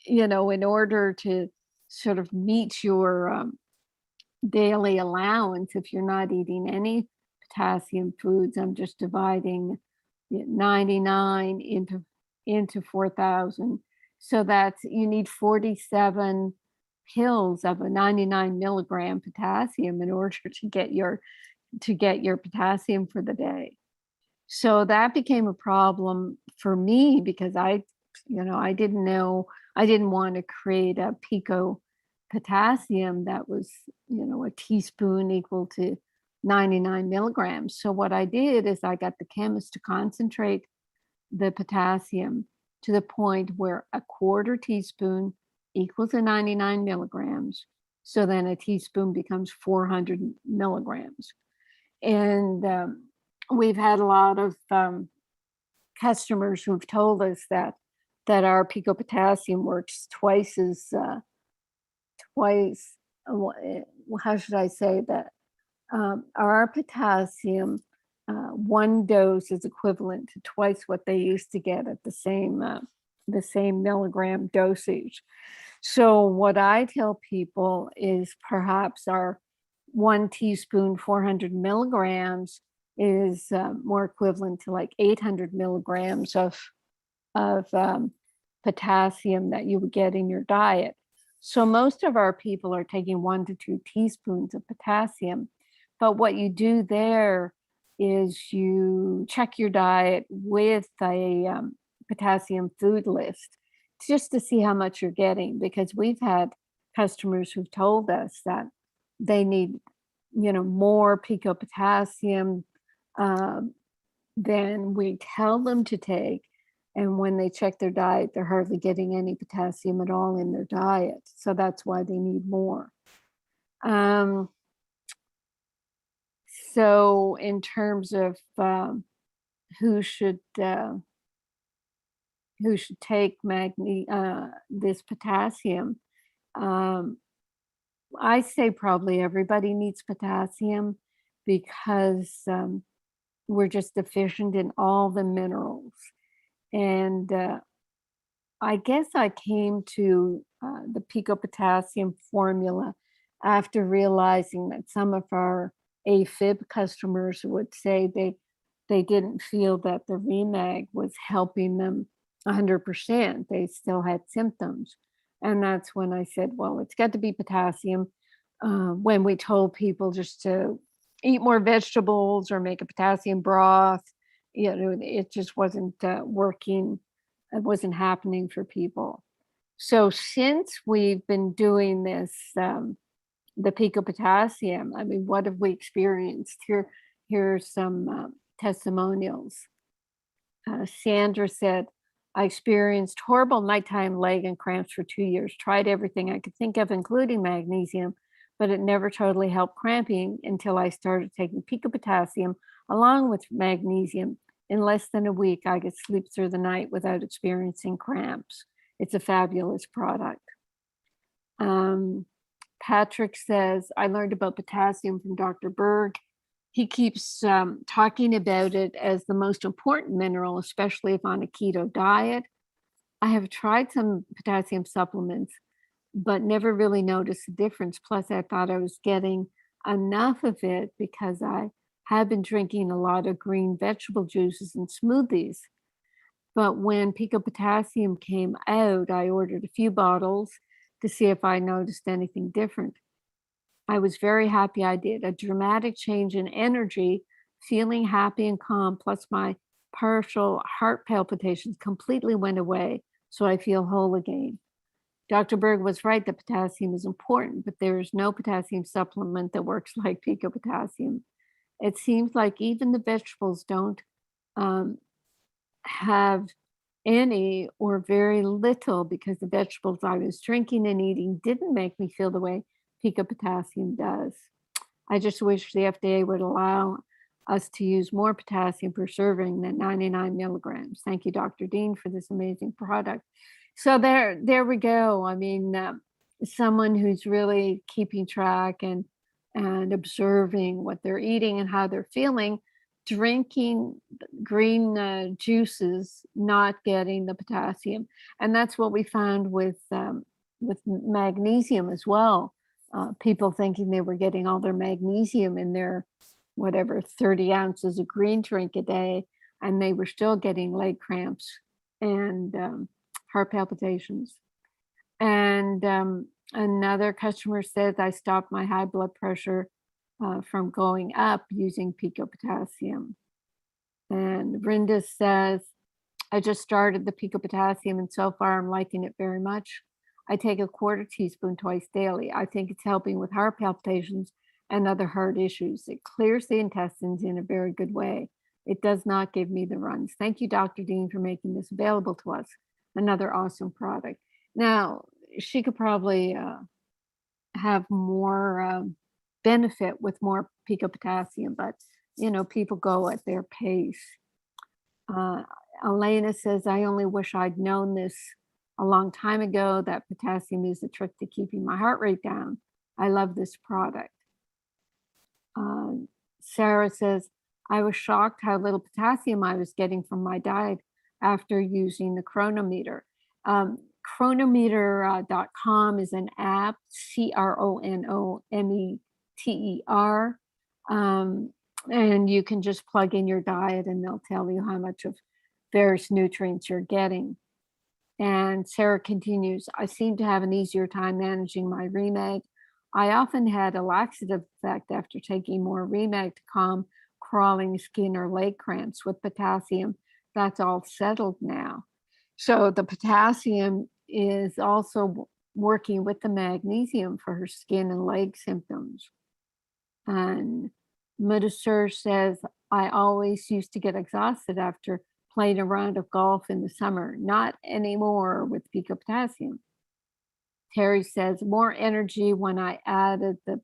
[SPEAKER 3] in order to sort of meet your daily allowance, if you're not eating any potassium foods, I'm just dividing 99 into 4,000. So that's, you need 47 pills of a 99 milligram potassium in order to get your potassium for the day. So that became a problem for me because I didn't know, I didn't want to create a pico potassium that was, a teaspoon equal to 99 milligrams. So what I did is I got the chemist to concentrate the potassium to the point where a quarter teaspoon equals to 99 milligrams. So then a teaspoon becomes 400 milligrams. And we've had a lot of customers who've told us that our pico potassium works twice, how should I say that? Our potassium, one dose is equivalent to twice what they used to get at the same milligram dosage. So what I tell people is perhaps our 1 teaspoon, 400 milligrams is more equivalent to like 800 milligrams of potassium that you would get in your diet. So most of our people are taking 1 to 2 teaspoons of potassium. But what you do there is you check your diet with a potassium food list just to see how much you're getting, because we've had customers who've told us that they need more pico potassium than we tell them to take. And when they check their diet, they're hardly getting any potassium at all in their diet. So that's why they need more. So in terms of who should take this potassium, I say probably everybody needs potassium because we're just deficient in all the minerals. And I guess I came to the pico potassium formula after realizing that some of our AFib customers would say they didn't feel that the ReMag was helping them 100%. They still had symptoms. And that's when I said, well, it's got to be potassium. When we told people just to eat more vegetables or make a potassium broth, it just wasn't working. It wasn't happening for people. So since we've been doing this, the pico potassium, I mean, what have we experienced? Here's some testimonials. Sandra said, I experienced horrible nighttime leg and cramps for 2 years, tried everything I could think of, including magnesium, but it never totally helped cramping until I started taking pico potassium along with magnesium. In less than a week, I could sleep through the night without experiencing cramps. It's a fabulous product. Patrick says, I learned about potassium from Dr. Berg. He keeps talking about it as the most important mineral, especially if on a keto diet. I have tried some potassium supplements, but never really noticed a difference. Plus, I thought I was getting enough of it because I have been drinking a lot of green vegetable juices and smoothies. But when pico potassium came out, I ordered a few bottles to see if I noticed anything different. I was very happy I did. A dramatic change in energy, feeling happy and calm, plus my partial heart palpitations completely went away, so I feel whole again. Dr. Berg was right that potassium is important, but there is no potassium supplement that works like pico potassium. It seems like even the vegetables don't have any or very little, because the vegetables I was drinking and eating didn't make me feel the way pico potassium does. I just wish the FDA would allow us to use more potassium per serving than 99 milligrams. Thank you, Dr. Dean, for this amazing product. So there we go. I mean, someone who's really keeping track and observing what they're eating and how they're feeling, drinking green juices, not getting the potassium. And that's what we found with magnesium as well. People thinking they were getting all their magnesium in their 30 ounces of green drink a day, and they were still getting leg cramps and heart palpitations. And another customer says, I stopped my high blood pressure from going up using pico potassium. And Brenda says, I just started the pico potassium and so far I'm liking it very much. I take a quarter teaspoon twice daily. I think it's helping with heart palpitations and other heart issues. It clears the intestines in a very good way. It does not give me the runs. Thank you, Dr. Dean, for making this available to us. Another awesome product. Now, she could probably have more benefit with more pico potassium, but people go at their pace. Elena says, I only wish I'd known this a long time ago, that potassium is the trick to keeping my heart rate down. I love this product. Sarah says, I was shocked how little potassium I was getting from my diet after using the chronometer. Chronometer.com is an app, CRONOMETER. And you can just plug in your diet and they'll tell you how much of various nutrients you're getting. And Sarah continues, I seem to have an easier time managing my ReMag. I often had a laxative effect after taking more ReMag to calm crawling skin or leg cramps. With potassium, that's all settled now. So the potassium is also working with the magnesium for her skin and leg symptoms. And Mudasur says, I always used to get exhausted after playing a round of golf in the summer. Not anymore with Pico Potassium. Terry says, more energy when I added the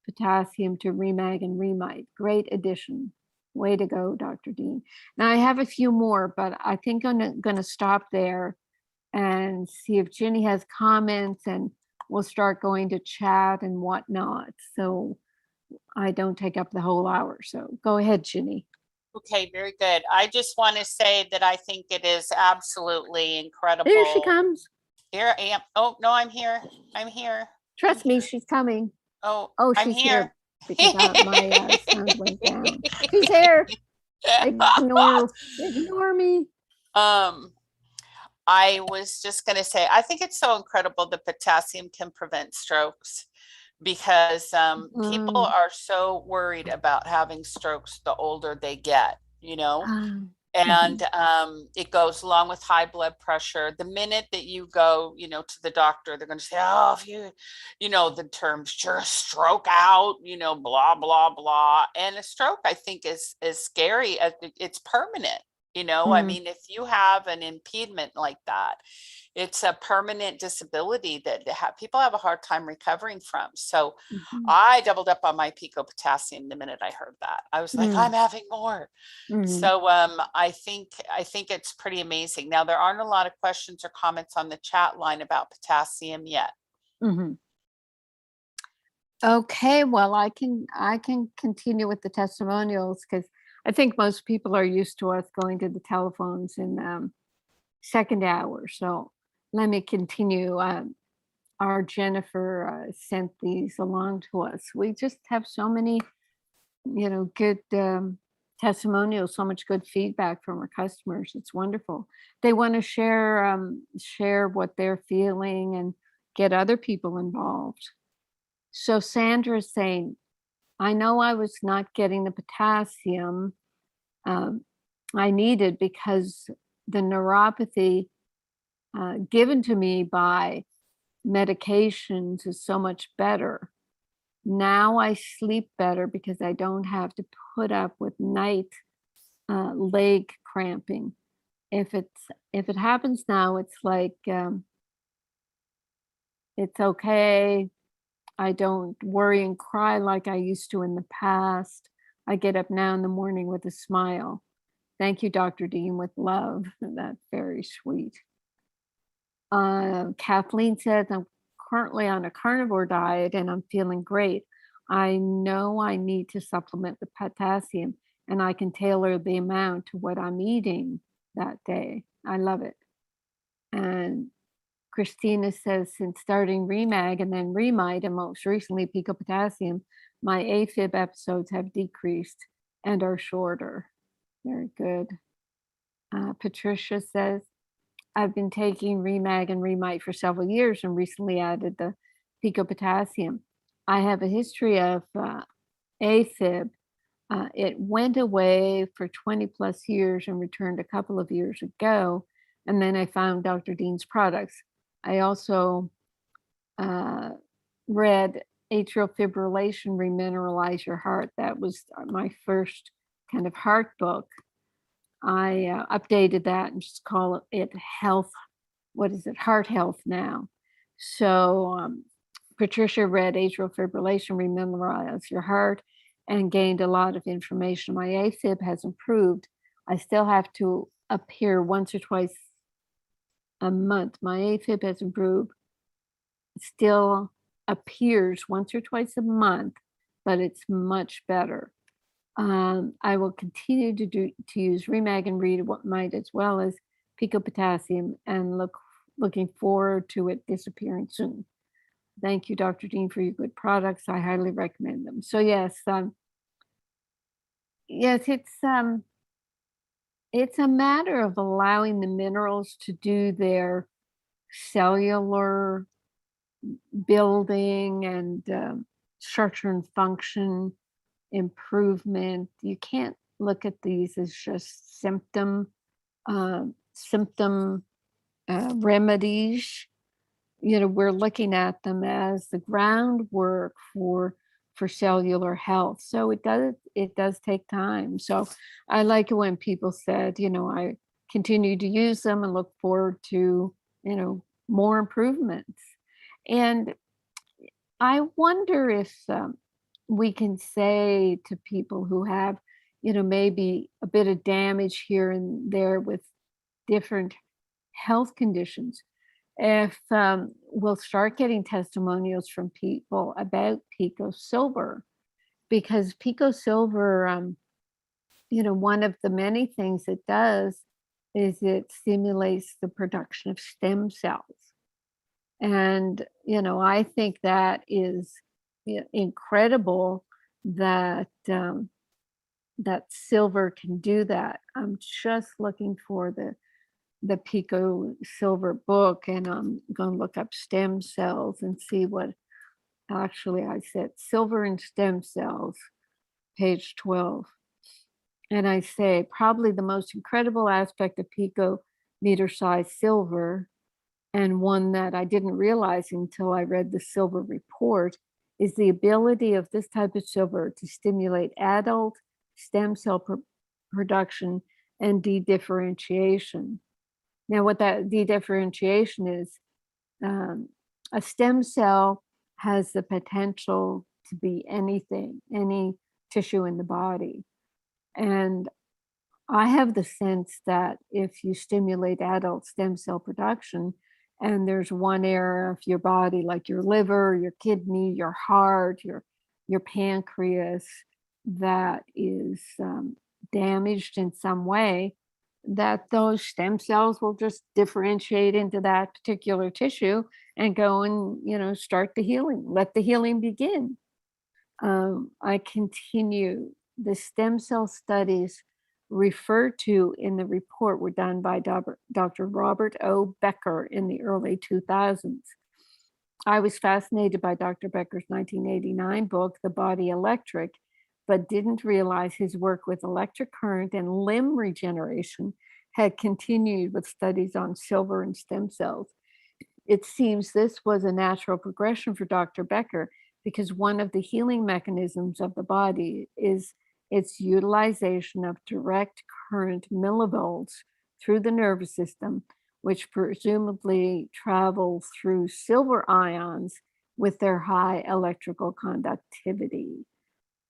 [SPEAKER 3] potassium to ReMag and ReMyte. Great addition. Way to go, Dr. Dean. Now I have a few more, but I think I'm going to stop there and see if Ginny has comments, and we'll start going to chat and whatnot. So I don't take up the whole hour. So go ahead, Ginny.
[SPEAKER 2] Okay, very good. I just want to say that I think it is absolutely incredible.
[SPEAKER 3] There she comes.
[SPEAKER 2] Here I am. Oh, no, I'm here. I'm here.
[SPEAKER 3] Trust me, she's coming.
[SPEAKER 2] Oh,
[SPEAKER 3] she's
[SPEAKER 2] I'm here.
[SPEAKER 3] Because my sound went down. She's here. Ignore me.
[SPEAKER 2] I was just going to say, I think it's so incredible that potassium can prevent strokes, because people are so worried about having strokes the older they get, and it goes along with high blood pressure. The minute that you go, to the doctor, they're going to say, oh, if you, the terms, you're a stroke out, blah, blah, blah. And a stroke, I think, is scary. It's permanent. I mean, if you have an impediment like that, it's a permanent disability that people have a hard time recovering from. So I doubled up on my Pico Potassium the minute I heard that. I was like, I'm having more. So I think it's pretty amazing. Now, there aren't a lot of questions or comments on the chat line about potassium yet.
[SPEAKER 3] Okay, well, I can continue with the testimonials, because I think most people are used to us going to the telephones in second hour. So let me continue. Our Jennifer sent these along to us. We just have so many, good testimonials, so much good feedback from our customers. It's wonderful. They want to share what they're feeling and get other people involved. So Sandra's saying, I know I was not getting the potassium I needed because the neuropathy given to me by medications is so much better. Now I sleep better because I don't have to put up with night leg cramping. If it happens now, it's like it's okay. I don't worry and cry like I used to in the past. I get up now in the morning with a smile. Thank you, Dr. Dean, with love. That's very sweet. Kathleen says, I'm currently on a carnivore diet and I'm feeling great. I know I need to supplement the potassium, and I can tailor the amount to what I'm eating that day. I love it. And Christina says, since starting ReMag and then ReMyte and most recently Pico Potassium, my AFib episodes have decreased and are shorter. Very good. Patricia says, I've been taking ReMag and ReMyte for several years and recently added the Pico Potassium. I have a history of AFib. It went away for 20 plus years and returned a couple of years ago. And then I found Dr. Dean's products. I also read Atrial Fibrillation, Remineralize Your Heart. That was my first kind of heart book. I updated that and just call it health. What is it? Heart Health now. So Patricia read Atrial Fibrillation, Remineralize Your Heart, and gained a lot of information. My AFib has improved. I still have to appear once or twice a month. My AFib has improved. It still appears once or twice a month, but it's much better. I will continue to use ReMag and ReMyte as well as Pico Potassium, and looking forward to it disappearing soon. Thank you, Dr. Dean, for your good products. I highly recommend them. So yes, it's a matter of allowing the minerals to do their cellular building and structure and function improvement. You can't look at these as just symptom remedies. We're looking at them as the groundwork for for cellular health. So it does take time. So I like it when people said, I continue to use them and look forward to, more improvements. And I wonder if we can say to people who have, maybe a bit of damage here and there with different health conditions, if we'll start getting testimonials from people about Pico Silver, because Pico Silver, one of the many things it does is it stimulates the production of stem cells. And, I think that is incredible that that silver can do that. I'm just looking for the Pico Silver book, and I'm going to look up stem cells and see what actually I said. Silver and stem cells, page 12. And I say probably the most incredible aspect of picometer-sized silver, and one that I didn't realize until I read the silver report, is the ability of this type of silver to stimulate adult stem cell production and dedifferentiation. Now, what that dedifferentiation is, a stem cell has the potential to be anything, any tissue in the body. And I have the sense that if you stimulate adult stem cell production, and there's one area of your body, like your liver, your kidney, your heart, your pancreas, that is damaged in some way, that those stem cells will just differentiate into that particular tissue and go and start the healing, let the healing begin. I continue. The stem cell studies referred to in the report were done by Dr. Robert O. Becker in the early 2000s. I was fascinated by Dr. Becker's 1989 book, The Body Electric, but didn't realize his work with electric current and limb regeneration had continued with studies on silver and stem cells. It seems this was a natural progression for Dr. Becker, because one of the healing mechanisms of the body is its utilization of direct current millivolts through the nervous system, which presumably travel through silver ions with their high electrical conductivity.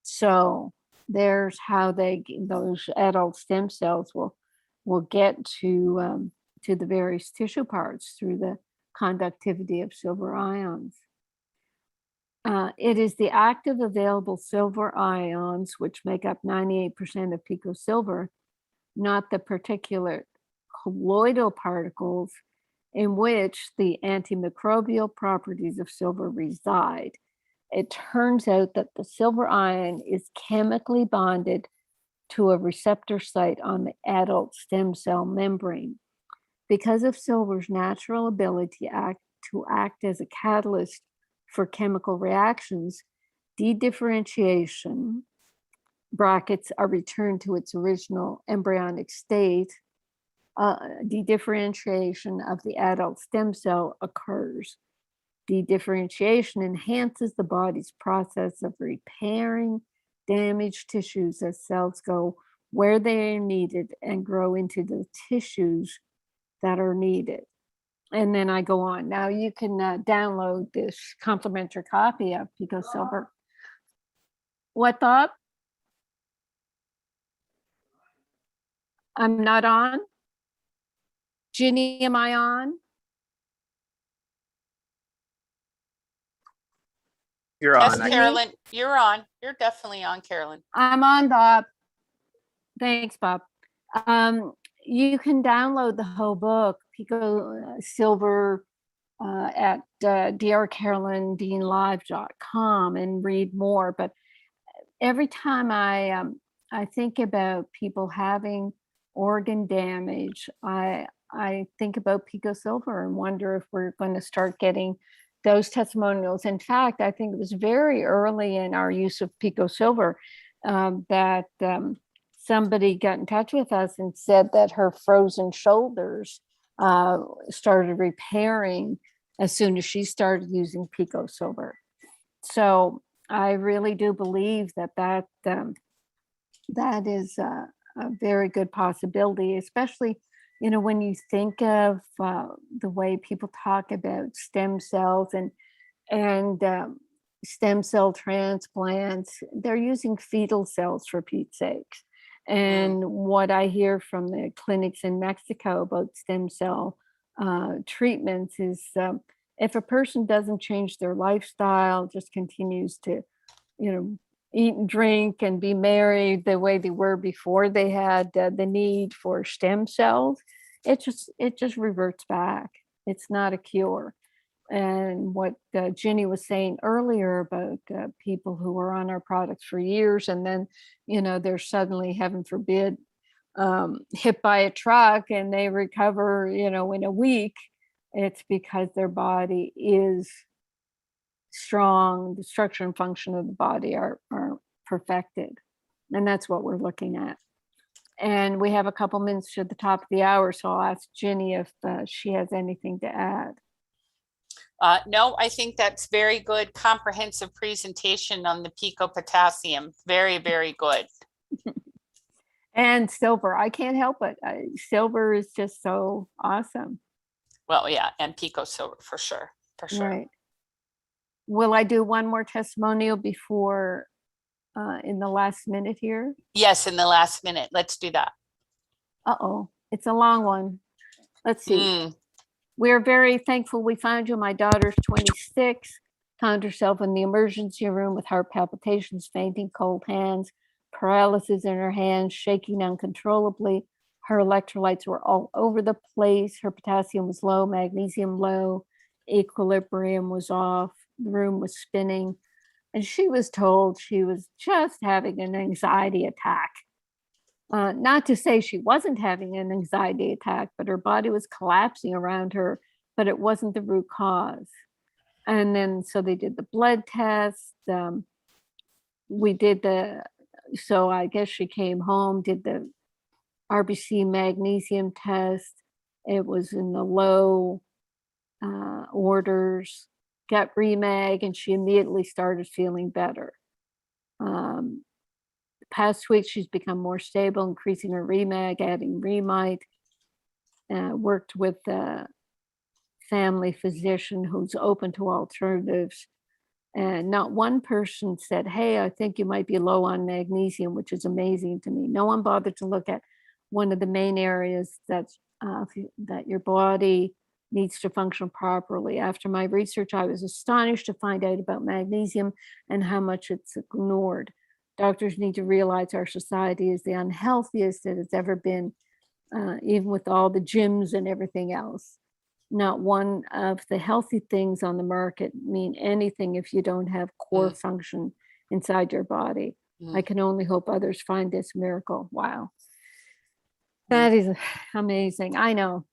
[SPEAKER 3] So there's how those adult stem cells will get to the various tissue parts through the conductivity of silver ions. It is the active available silver ions, which make up 98% of Pico Silver, not the particular colloidal particles in which the antimicrobial properties of silver reside. It turns out that the silver ion is chemically bonded to a receptor site on the adult stem cell membrane. Because of silver's natural ability to act as a catalyst for chemical reactions, dedifferentiation, brackets, are returned to its original embryonic state, dedifferentiation of the adult stem cell occurs. Dedifferentiation enhances the body's process of repairing damaged tissues as cells go where they are needed and grow into the tissues that are needed. And then I go on. Now you can download this complimentary copy of Pico Silver. What thought? I'm not on? Ginny, am I on?
[SPEAKER 4] You're
[SPEAKER 2] Yes,
[SPEAKER 4] on.
[SPEAKER 2] Carolyn, you're on. You're definitely on, Carolyn.
[SPEAKER 3] I'm on, Bob. Thanks, Bob. You can download the whole book, Pico Silver, at drcarolyndeanlive.com and read more. But every time I think about people having organ damage, I think about Pico Silver and wonder if we're going to start getting those testimonials. In fact, I think it was very early in our use of Pico Silver that somebody got in touch with us and said that her frozen shoulders started repairing as soon as she started using Pico Silver. So I really do believe that is a very good possibility, especially, when you think of the way people talk about stem cells and stem cell transplants. They're using fetal cells, for Pete's sakes. And what I hear from the clinics in Mexico about stem cell treatments is, if a person doesn't change their lifestyle, just continues to, eat and drink and be married the way they were before they had the need for stem cells, it just reverts back. It's not a cure. And what Ginny was saying earlier about people who were on our products for years, and then, they're suddenly, heaven forbid, hit by a truck and they recover, in a week. It's because their body is strong. The structure and function of the body are perfected. And that's what we're looking at. And we have a couple minutes to the top of the hour, so I'll ask Ginny if she has anything to add.
[SPEAKER 2] No, I think that's very good, comprehensive presentation on the Pico Potassium. Very, very good.
[SPEAKER 3] And silver, I can't help it. Silver is just so awesome.
[SPEAKER 2] Well, yeah, and Pico Silver for sure, for sure.
[SPEAKER 3] Right. Will I do one more testimonial before in the last minute here?
[SPEAKER 2] Yes, in the last minute. Let's do that.
[SPEAKER 3] Uh-oh, it's a long one. Let's see. We're very thankful we found you. My daughter's 26, found herself in the emergency room with heart palpitations, fainting, cold hands, paralysis in her hands, shaking uncontrollably. Her electrolytes were all over the place. Her potassium was low, magnesium low, equilibrium was off, the room was spinning. And she was told she was just having an anxiety attack. Not to say she wasn't having an anxiety attack, but her body was collapsing around her, but it wasn't the root cause. And then, so they did the blood test. So I guess she came home, did the RBC magnesium test. It was in the low orders, got ReMag, and she immediately started feeling better. Past week, she's become more stable, increasing her ReMag, adding ReMyte, worked with a family physician who's open to alternatives. And not one person said, hey, I think you might be low on magnesium, which is amazing to me. No one bothered to look at one of the main areas that your body needs to function properly. After my research, I was astonished to find out about magnesium and how much it's ignored. Doctors need to realize our society is the unhealthiest it has ever been, even with all the gyms and everything else. Not one of the healthy things on the market mean anything if you don't have core function inside your body. I can only hope others find this miracle. Wow. That is amazing. I know.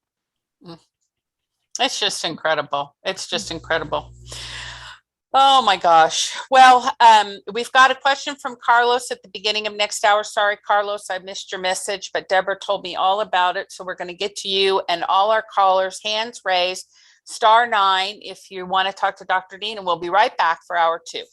[SPEAKER 2] It's just incredible. It's just incredible. Oh my gosh. Well, we've got a question from Carlos at the beginning of next hour. Sorry, Carlos, I missed your message, but Deborah told me all about it. So we're going to get to you and all our callers, hands raised, *9 if you want to talk to Dr. Dean, and we'll be right back for hour 2.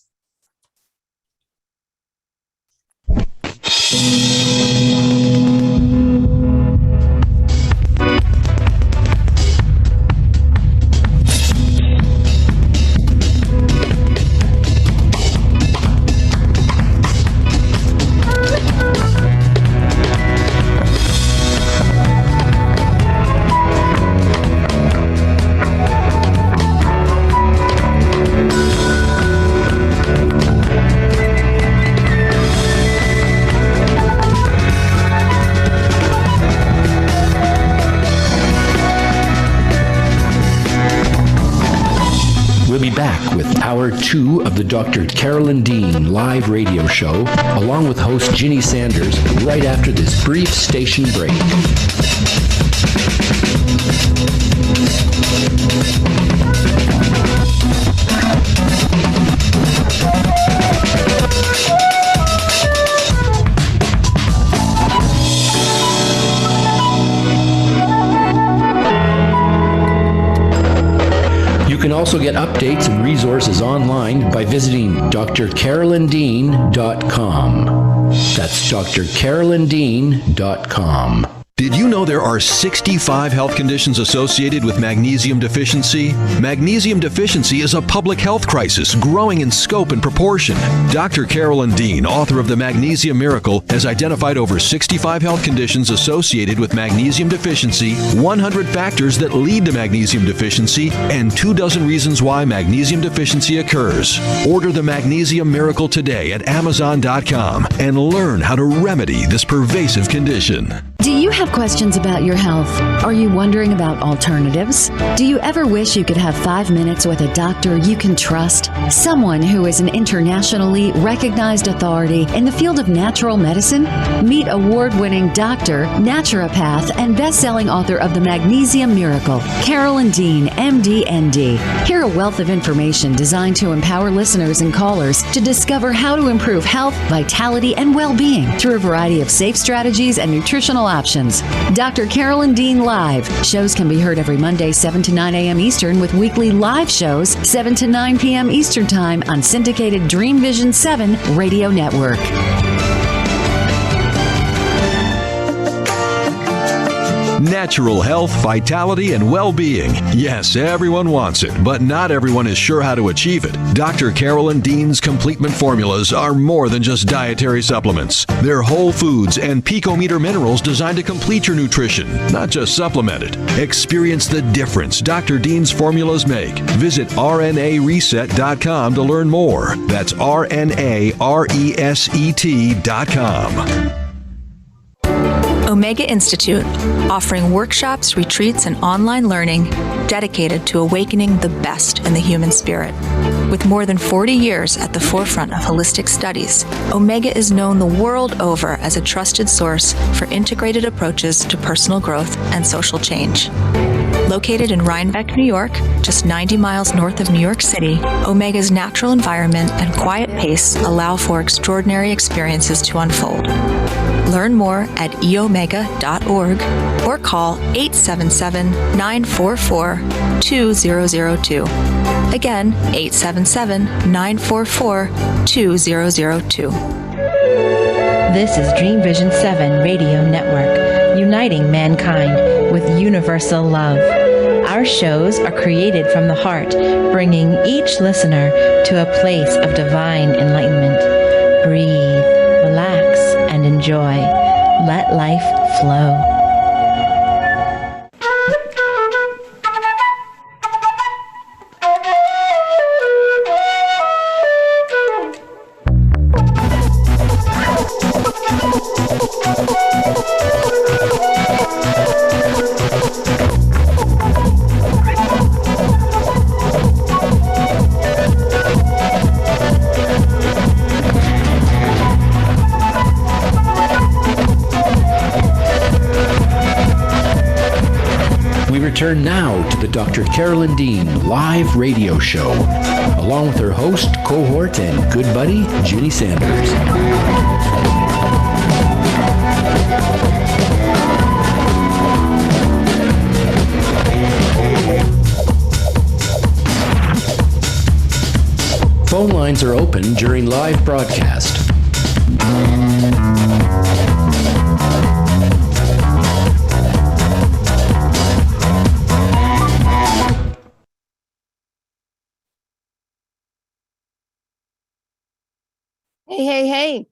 [SPEAKER 1] Back with hour 2 of the Dr. Carolyn Dean live radio show, along with host Ginny Sanders, right after this brief station break. You can also get updates and resources online by visiting drcarolyndean.com. That's drcarolyndean.com.
[SPEAKER 4] Did you know there are 65 health conditions associated with magnesium deficiency? Magnesium deficiency is a public health crisis growing in scope and proportion. Dr. Carolyn Dean, author of The Magnesium Miracle, has identified over 65 health conditions associated with magnesium deficiency, 100 factors that lead to magnesium deficiency, and 24 reasons why magnesium deficiency occurs. Order The Magnesium Miracle today at Amazon.com and learn how to remedy this pervasive condition.
[SPEAKER 5] Do you have questions about your health? Are you wondering about alternatives? Do you ever wish you could have 5 minutes with a doctor you can trust? Someone who is an internationally recognized authority in the field of natural medicine? Meet award-winning doctor, naturopath, and best-selling author of The Magnesium Miracle, Carolyn Dean, MD, ND. Hear a wealth of information designed to empower listeners and callers to discover how to improve health, vitality, and well-being through a variety of safe strategies and nutritional options. Dr. Carolyn Dean Live. Shows can be heard every Monday, 7 to 9 a.m. Eastern, with weekly live shows, 7 to 9 p.m. Eastern Time on syndicated Dream Vision 7 radio network.
[SPEAKER 4] Natural health, vitality, and well-being. Yes, everyone wants it, but not everyone is sure how to achieve it. Dr. Carolyn Dean's Completement Formulas are more than just dietary supplements. They're whole foods and picometer minerals designed to complete your nutrition, not just supplement it. Experience the difference Dr. Dean's formulas make. Visit RNAreset.com to learn more. That's RNARESET.com.
[SPEAKER 6] Omega Institute, offering workshops, retreats, and online learning dedicated to awakening the best in the human spirit. With more than 40 years at the forefront of holistic studies, Omega is known the world over as a trusted source for integrated approaches to personal growth and social change. Located in Rhinebeck, New York, just 90 miles north of New York City, Omega's natural environment and quiet pace allow for extraordinary experiences to unfold. Learn more at eomega.org or call 877-944-2002. Again, 877-944-2002.
[SPEAKER 7] This is Dream Vision 7 Radio Network, uniting mankind with universal love. Our shows are created from the heart, bringing each listener to a place of divine enlightenment. Breathe, relax, and enjoy. Let life flow.
[SPEAKER 1] Return now to the Dr. Carolyn Dean live radio show, along with her host, cohort, and good buddy, Ginny Sanders. Phone lines are open during live broadcast.
[SPEAKER 3] Hey.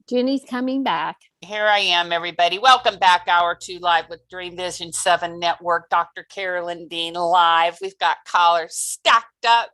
[SPEAKER 3] Ginny's coming back.
[SPEAKER 2] Here I am, everybody. Welcome back, Hour 2 Live with Dream Vision 7 Network. Dr. Carolyn Dean live. We've got callers stacked up,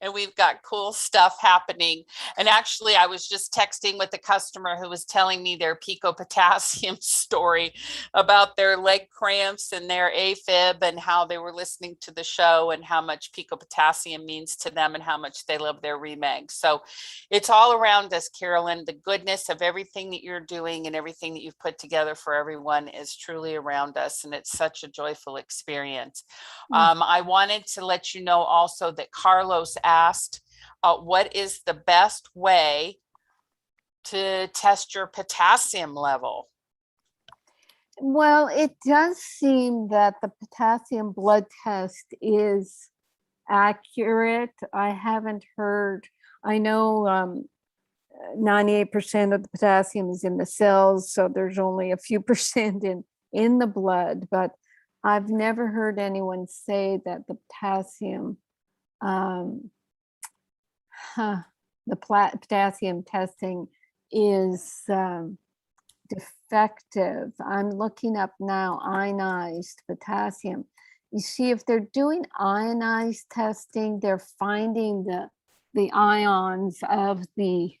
[SPEAKER 2] and we've got cool stuff happening. And actually, I was just texting with a customer who was telling me their pico-potassium story about their leg cramps and their AFib and how they were listening to the show and how much pico-potassium means to them and how much they love their ReMag. So it's all around us, Carolyn. The goodness of everything that you're doing and everything that you've put together for everyone is truly around us. And it's such a joyful experience. I wanted to let you know also that Carlos asked, what is the best way to test your potassium level?
[SPEAKER 3] Well, it does seem that the potassium blood test is accurate. I haven't heard. I know 98% of the potassium is in the cells, so there's only a few percent in the blood, but I've never heard anyone say that the potassium potassium testing is defective. I'm looking up now ionized potassium. You see, if they're doing ionized testing, they're finding the ions of the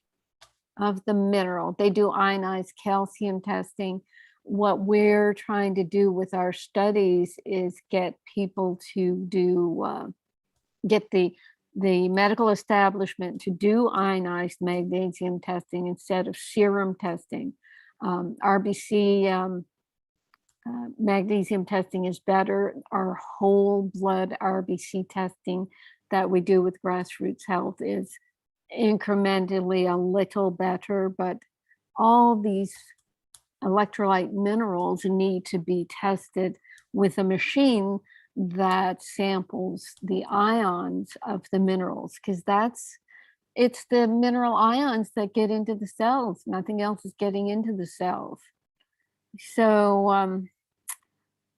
[SPEAKER 3] mineral. They do ionized calcium testing. What we're trying to do with our studies is get people to do get the medical establishment to do ionized magnesium testing instead of serum testing. RBC magnesium testing is better. Our whole blood RBC testing that we do with Grassroots Health is incrementally a little better, but all these electrolyte minerals need to be tested with a machine that samples the ions of the minerals, because it's the mineral ions that get into the cells. Nothing else is getting into the cells. So,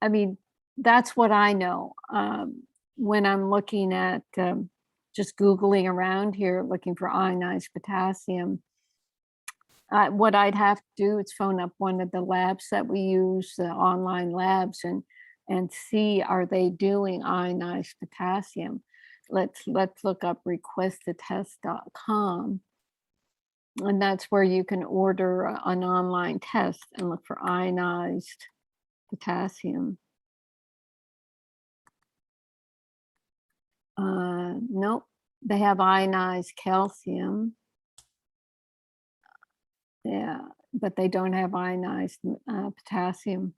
[SPEAKER 3] I mean, that's what I know. When I'm looking at just Googling around here, looking for ionized potassium, what I'd have to do is phone up one of the labs that we use, the online labs, and see, are they doing ionized potassium? Let's look up requestatest.com, and that's where you can order an online test and look for ionized potassium. Nope, they have ionized calcium. Yeah, but they don't have ionized potassium.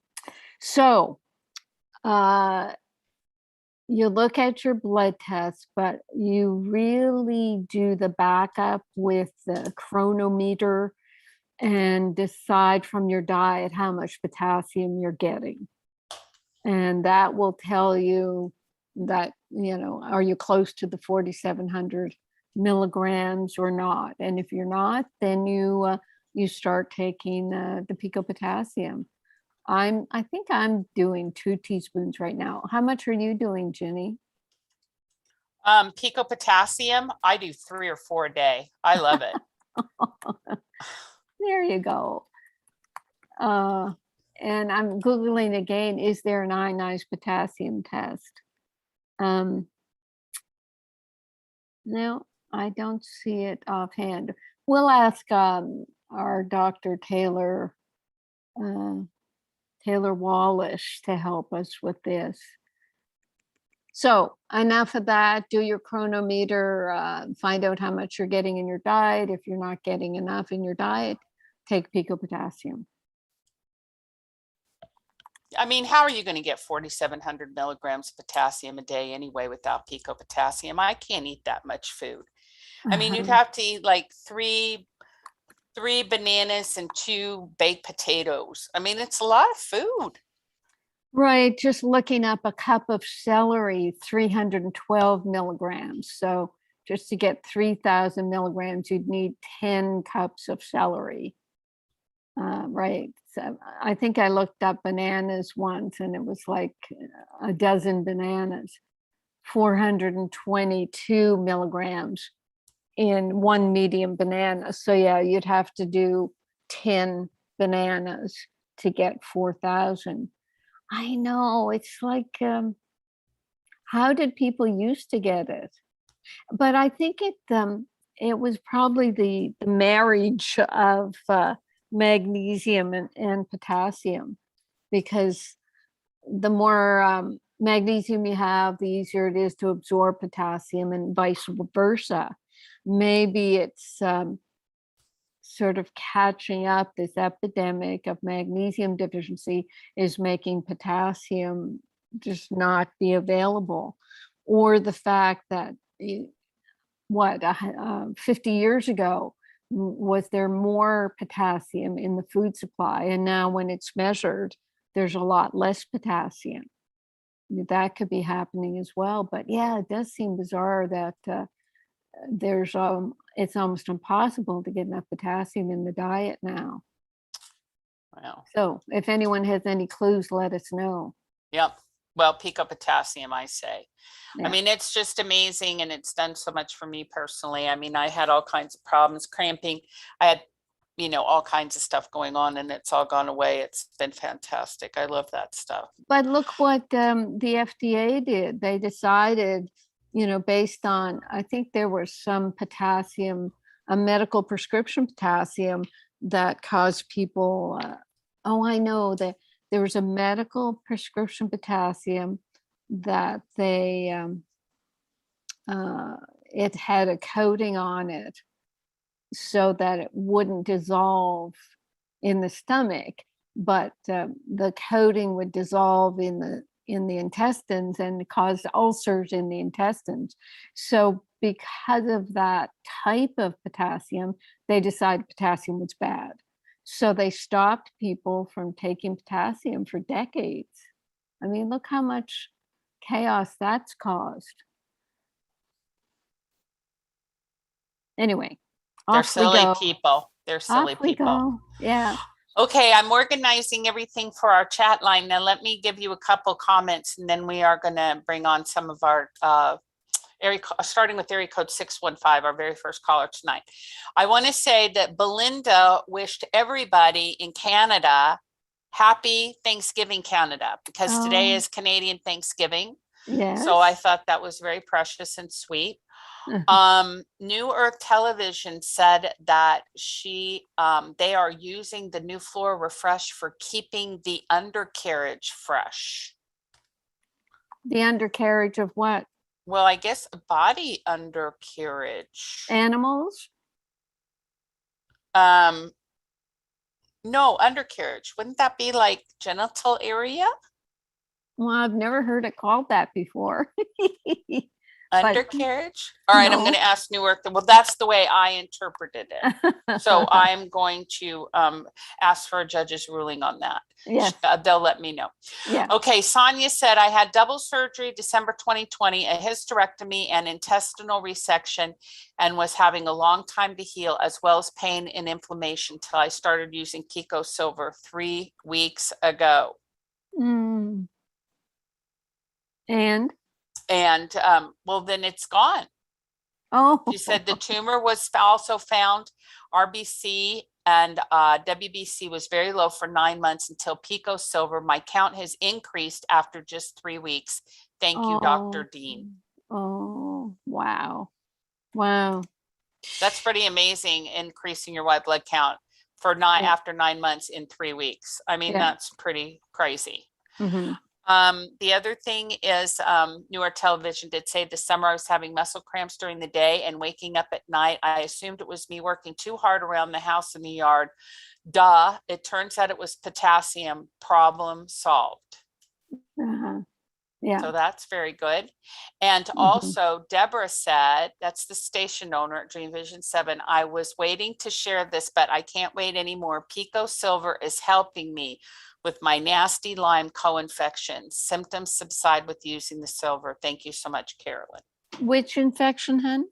[SPEAKER 3] So you look at your blood tests, but you really do the backup with the chronometer and decide from your diet how much potassium you're getting. And that will tell you that, are you close to the 4,700 milligrams or not? And if you're not, then you start taking the pico potassium. I think I'm doing 2 teaspoons right now. How much are you doing, Jenny?
[SPEAKER 2] Pico potassium, I do 3 or 4 a day. I love it.
[SPEAKER 3] There you go. And I'm Googling again, is there an ionized potassium test? No, I don't see it offhand. We'll ask our Dr. Taylor Wallish to help us with this. So enough of that. Do your chronometer, find out how much you're getting in your diet. If you're not getting enough in your diet, take pico potassium.
[SPEAKER 2] I mean, how are you going to get 4,700 milligrams of potassium a day anyway without pico potassium? I can't eat that much food. I mean, you'd have to eat like three bananas and 2 baked potatoes. I mean, it's a lot of food.
[SPEAKER 3] Right, just looking up a cup of celery, 312 milligrams. So just to get 3,000 milligrams, you'd need 10 cups of celery. Right, so I think I looked up bananas once and it was like a dozen bananas, 422 milligrams in 1 medium banana. So yeah, you'd have to do 10 bananas to get 4,000. I know, it's like, how did people used to get it? But I think it was probably the marriage of magnesium and potassium, because the more magnesium you have, the easier it is to absorb potassium, and vice versa. Maybe it's sort of catching up. This epidemic of magnesium deficiency is making potassium just not be available, or the fact that 50 years ago, was there more potassium in the food supply, and now when it's measured, there's a lot less potassium. that could be happening as well. But yeah, it does seem bizarre that it's almost impossible to get enough potassium in the diet now.
[SPEAKER 2] Wow.
[SPEAKER 3] So if anyone has any clues, let us know.
[SPEAKER 2] Yep. Well, pico potassium, I say.
[SPEAKER 3] Yeah.
[SPEAKER 2] I mean, it's just amazing, and it's done so much for me personally. I mean, I had all kinds of problems, cramping. I had, all kinds of stuff going on, and it's all gone away. It's been fantastic. I love that stuff.
[SPEAKER 3] But look what the FDA did. They decided, based on, I think there was some potassium, a medical prescription potassium that caused people, I know that there was a medical prescription potassium that it had a coating on it so that it wouldn't dissolve in the stomach, but the coating would dissolve in the intestines and cause ulcers in the intestines. So because of that type of potassium, they decided potassium was bad. So they stopped people from taking potassium for decades. I mean, look how much chaos that's caused. Anyway,
[SPEAKER 2] They're
[SPEAKER 3] off we
[SPEAKER 2] silly
[SPEAKER 3] go.
[SPEAKER 2] people. They're silly
[SPEAKER 3] Off we
[SPEAKER 2] people.
[SPEAKER 3] go. Yeah.
[SPEAKER 2] Okay, I'm organizing everything for our chat line. Now, let me give you a couple comments, and then we are going to bring on some of our starting with area code 615, our very first caller tonight. I want to say that Belinda wished everybody in Canada happy Thanksgiving, Canada, because today is Canadian Thanksgiving.
[SPEAKER 3] Yes.
[SPEAKER 2] So I thought that was very precious and sweet. New Earth Television said that they are using the New Flora Refresh for keeping the undercarriage fresh.
[SPEAKER 3] The undercarriage of what?
[SPEAKER 2] Well, I guess a body undercarriage.
[SPEAKER 3] Animals?
[SPEAKER 2] No, undercarriage. Wouldn't that be like genital area?
[SPEAKER 3] Well, I've never heard it called that before.
[SPEAKER 2] Undercarriage? All right, I'm
[SPEAKER 3] No.
[SPEAKER 2] going to ask New Earth. Well, that's the way I interpreted it. So I'm going to ask for a judge's ruling on that.
[SPEAKER 3] Yes.
[SPEAKER 2] They'll let me know.
[SPEAKER 3] Yeah.
[SPEAKER 2] Okay, Sonia said, I had double surgery December 2020, a hysterectomy and intestinal resection, and was having a long time to heal, as well as pain and inflammation, till I started using Pico Silver 3 weeks ago.
[SPEAKER 3] And
[SPEAKER 2] Well, then it's gone. She said the tumor was also found, RBC and WBC was very low for 9 months until Pico Silver. My count has increased after just 3 weeks. Thank you, Dr. Dean.
[SPEAKER 3] Oh, wow. Wow.
[SPEAKER 2] That's pretty amazing, increasing your white blood count for after 9 months in 3 weeks. I mean, that's pretty crazy.
[SPEAKER 3] Mm-hmm.
[SPEAKER 2] The other thing is Newer Television did say this summer I was having muscle cramps during the day and waking up at night. I assumed it was me working too hard around the house and the yard. Duh. It turns out it was potassium. Problem solved.
[SPEAKER 3] Uh-huh. Yeah.
[SPEAKER 2] So that's very good. And also Deborah said, that's the station owner at Dream Vision 7. I was waiting to share this, but I can't wait anymore. Pico Silver is helping me with my nasty Lyme co-infection. Symptoms subside with using the silver. Thank you so much, Carolyn.
[SPEAKER 3] Which infection, hun?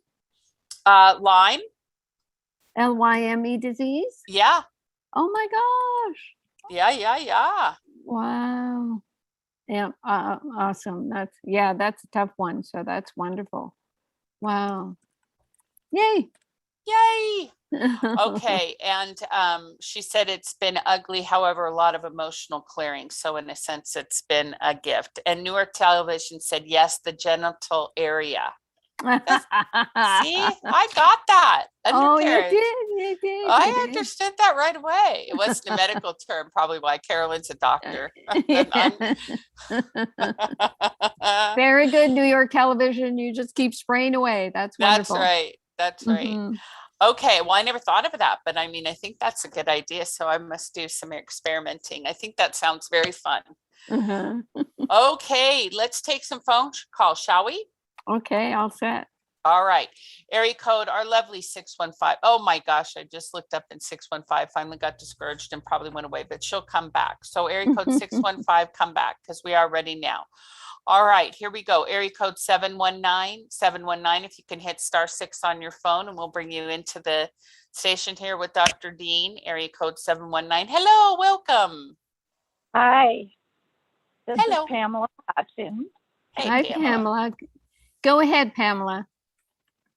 [SPEAKER 2] Lyme.
[SPEAKER 3] LYME disease?
[SPEAKER 2] Yeah.
[SPEAKER 3] Oh my gosh.
[SPEAKER 2] Yeah.
[SPEAKER 3] Wow. Yeah. Awesome. That's a tough one. So that's wonderful. Wow. Yay.
[SPEAKER 2] Okay. And she said it's been ugly, however, a lot of emotional clearing. So in a sense, it's been a gift. And Newer Television said, yes, the genital area. See, I got that.
[SPEAKER 3] Oh, you
[SPEAKER 2] Undercarriage.
[SPEAKER 3] did.
[SPEAKER 2] I understood that right away. It wasn't a medical term, probably why Carolyn's a doctor.
[SPEAKER 3] Very good, New York Television. You just keep spraying away. That's wonderful.
[SPEAKER 2] That's right. Okay, well, I never thought of that, but I mean, I think that's a good idea. So I must do some experimenting. I think that sounds very fun. Okay, let's take some phone calls, shall we?
[SPEAKER 3] Okay, all set.
[SPEAKER 2] All right. Area code, our lovely 615. Oh my gosh, I just looked up in 615, finally got discouraged and probably went away, but she'll come back. So area code 615, come back because we are ready now. All right, here we go. Area code 719. If you can hit *6 on your phone, and we'll bring you into the station here with Dr. Dean. Area code 719. Hello, welcome.
[SPEAKER 8] Hi, this
[SPEAKER 2] Hello.
[SPEAKER 8] is Pamela Hudson.
[SPEAKER 2] Hey,
[SPEAKER 3] Hi,
[SPEAKER 2] Pamela.
[SPEAKER 3] Pamela. Go ahead, Pamela.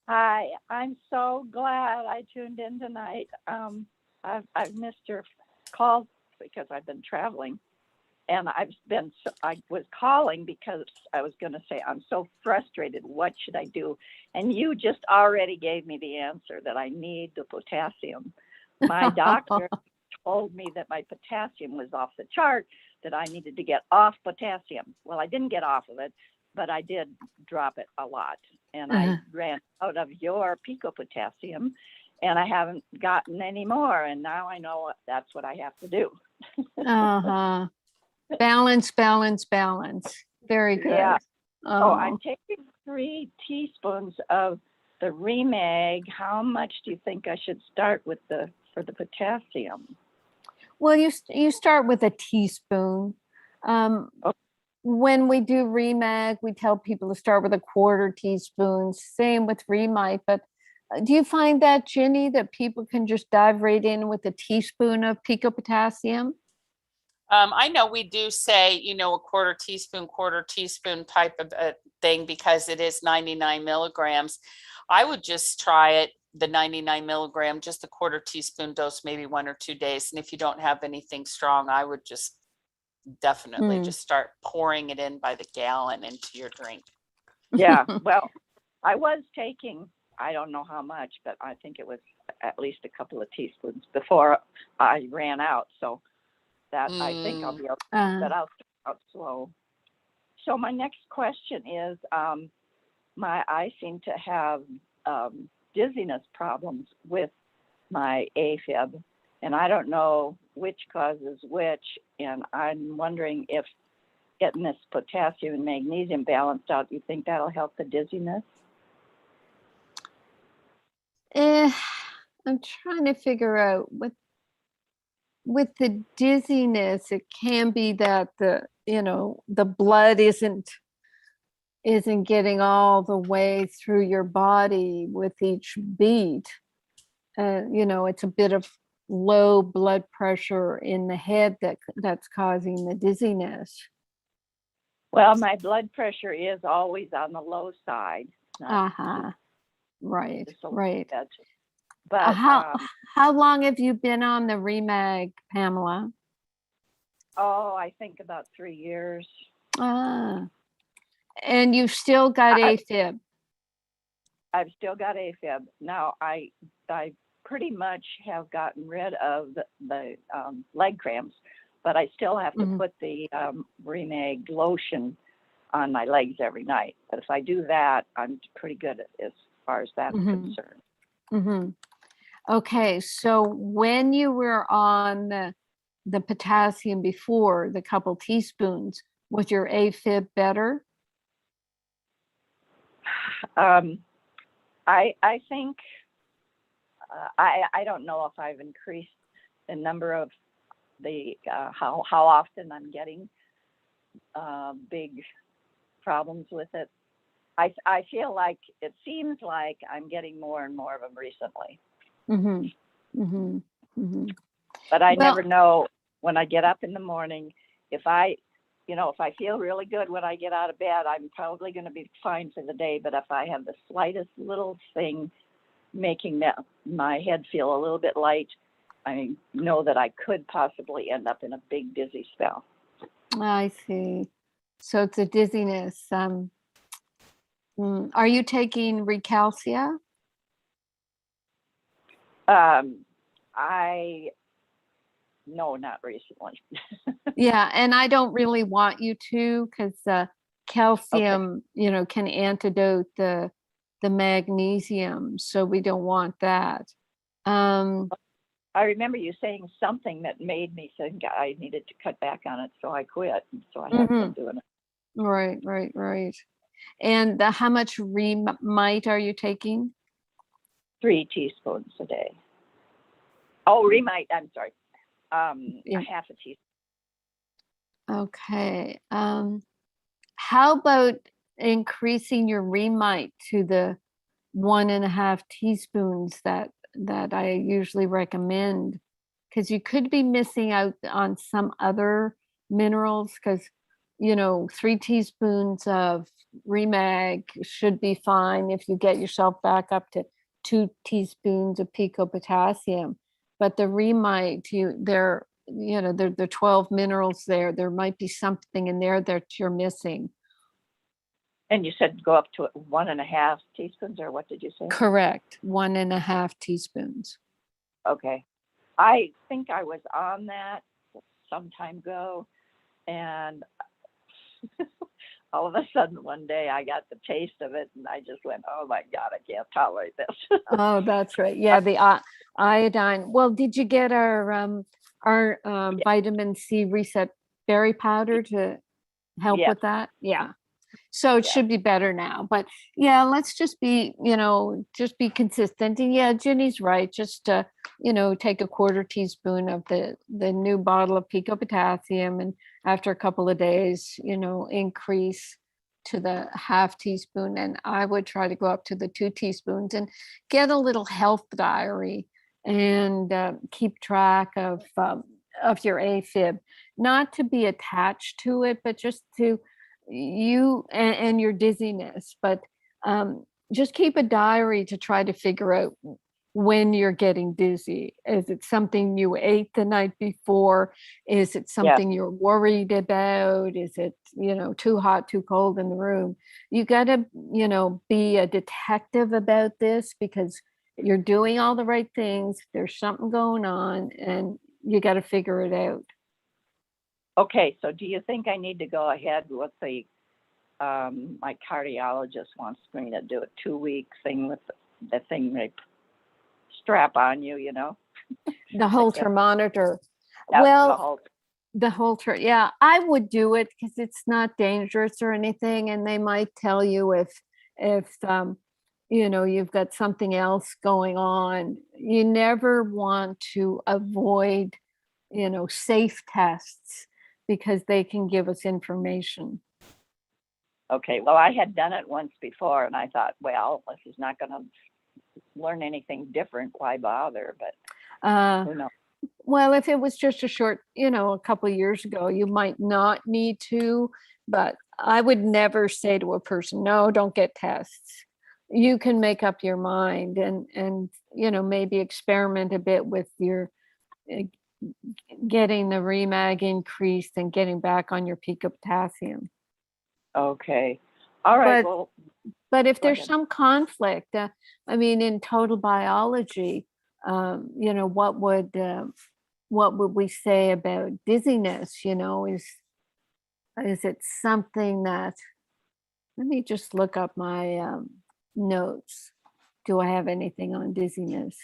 [SPEAKER 8] Hi, I'm so glad I tuned in tonight. I've missed your calls because I've been traveling, and I was calling because I was going to say I'm so frustrated. What should I do? And you just already gave me the answer, that I need the potassium. My doctor told me that my potassium was off the chart, that I needed to get off potassium. Well, I didn't get off of it, but I did drop it a lot. And I ran out of your pico potassium, and I haven't gotten any more. And now I know that's what I have to do.
[SPEAKER 3] Balance, balance, balance. Very good.
[SPEAKER 8] Yeah.
[SPEAKER 3] Oh,
[SPEAKER 8] So I'm taking 3 teaspoons of the ReMag. How much do you think I should start with for the potassium?
[SPEAKER 3] well, you start with a teaspoon. When we do ReMag, we tell people to start with a 1/4 teaspoon. Same with ReMyte. But do you find that, Ginny, that people can just dive right in with a teaspoon of pico potassium?
[SPEAKER 2] I know we do say, a 1/4 teaspoon type of thing, because it is 99 milligrams. I would just try it, the 99 milligram, just a 1/4 teaspoon dose, maybe 1 or 2 days. And if you don't have anything strong, I would just definitely just start pouring it in by the gallon into your drink.
[SPEAKER 8] Yeah, well, I was taking, I don't know how much, but I think it was at least a couple of teaspoons before I ran out. So that I think I'll be able to, but I'll start out slow. So my next question is, I seem to have dizziness problems with my AFib, and I don't know which causes which, and I'm wondering if getting this potassium and magnesium balanced out, you think that'll help the dizziness?
[SPEAKER 3] I'm trying to figure out with the dizziness, it can be that the blood isn't getting all the way through your body with each beat. It's a bit of low blood pressure in the head that's causing the dizziness.
[SPEAKER 8] Well, my blood pressure is always on the low side.
[SPEAKER 3] Right,
[SPEAKER 8] just a
[SPEAKER 3] right.
[SPEAKER 8] bit. But
[SPEAKER 3] How long have you been on the ReMag, Pamela?
[SPEAKER 8] I think about 3 years.
[SPEAKER 3] And you've still got AFib.
[SPEAKER 8] I've still got AFib. Now I pretty much have gotten rid of the leg cramps, but I still have to put the ReMag lotion on my legs every night. But if I do that, I'm pretty good as far as that's concerned.
[SPEAKER 3] Okay, so when you were on the potassium before, the couple teaspoons, was your AFib better?
[SPEAKER 8] I think I don't know if I've increased the number of the how often I'm getting big problems with it. I feel like it seems like I'm getting more and more of them recently. But I never know when I get up in the morning, if I feel really good when I get out of bed, I'm probably going to be fine for the day. But if I have the slightest little thing making my head feel a little bit light, I know that I could possibly end up in a big dizzy spell.
[SPEAKER 3] I see. So it's a dizziness. Are you taking Recalcia?
[SPEAKER 8] No, not recently.
[SPEAKER 3] Yeah, and I don't really want you to, because calcium, can antidote the magnesium, so we don't want that.
[SPEAKER 8] I remember you saying something that made me think I needed to cut back on it, so I quit. So I haven't been doing it.
[SPEAKER 3] Right. And how much ReMyte are you taking?
[SPEAKER 8] 3 teaspoons a day. Oh, ReMyte, I'm sorry. A half a teaspoon.
[SPEAKER 3] Okay. how about increasing your ReMyte to the 1.5 teaspoons that I usually recommend? Because you could be missing out on some other minerals, because 3 teaspoons of ReMag should be fine if you get yourself back up to 2 teaspoons of picopotassium. But the ReMyte, there are 12 minerals there. There might be something in there that you're missing.
[SPEAKER 8] And you said go up to 1.5 teaspoons, or what did you say?
[SPEAKER 3] Correct. 1.5 teaspoons.
[SPEAKER 8] Okay. I think I was on that some time ago, and all of a sudden one day I got the taste of it and I just went, oh my God, I can't tolerate this.
[SPEAKER 3] Oh, that's right. Yeah, the iodine. Well, did you get our vitamin C reset berry powder to help with that? Yeah. So it should be better now. But yeah, let's just be, just be consistent. And yeah, Ginny's right. Just take a 1/4 teaspoon of the new bottle of picopotassium, and after a couple of days, increase to the 1/2 teaspoon. And I would try to go up to the 2 teaspoons and get a little health diary and keep track of your AFib, not to be attached to it, but just to you and your dizziness. But just keep a diary to try to figure out when you're getting dizzy. Is it something you ate the night before? Is it something you're worried about? Is it, too hot, too cold in the room? You got to, be a detective about this, because you're doing all the right things. There's something going on and you got to figure it out.
[SPEAKER 8] Okay, so do you think I need to go ahead with the, my cardiologist wants me to do a 2-week thing with the thing they strap on you,
[SPEAKER 3] The Holter monitor.
[SPEAKER 8] That's
[SPEAKER 3] Well, the Holter, yeah, I would do it because it's not dangerous or anything. And they might tell you if you've got something else going on. You never want to avoid, safe tests, because they can give us information.
[SPEAKER 8] Okay, well, I had done it once before and I thought, well, if he's not going to learn anything different, why bother? But who knows?
[SPEAKER 3] Well, if it was just a short, a couple of years ago, you might not need to, but I would never say to a person, no, don't get tests. You can make up your mind and maybe experiment a bit with your getting the ReMag increased and getting back on your peak of potassium.
[SPEAKER 8] Okay. All right.
[SPEAKER 3] But if there's some conflict, in total biology, what would we say about dizziness? Is it something that? Let me just look up my notes. Do I have anything on dizziness?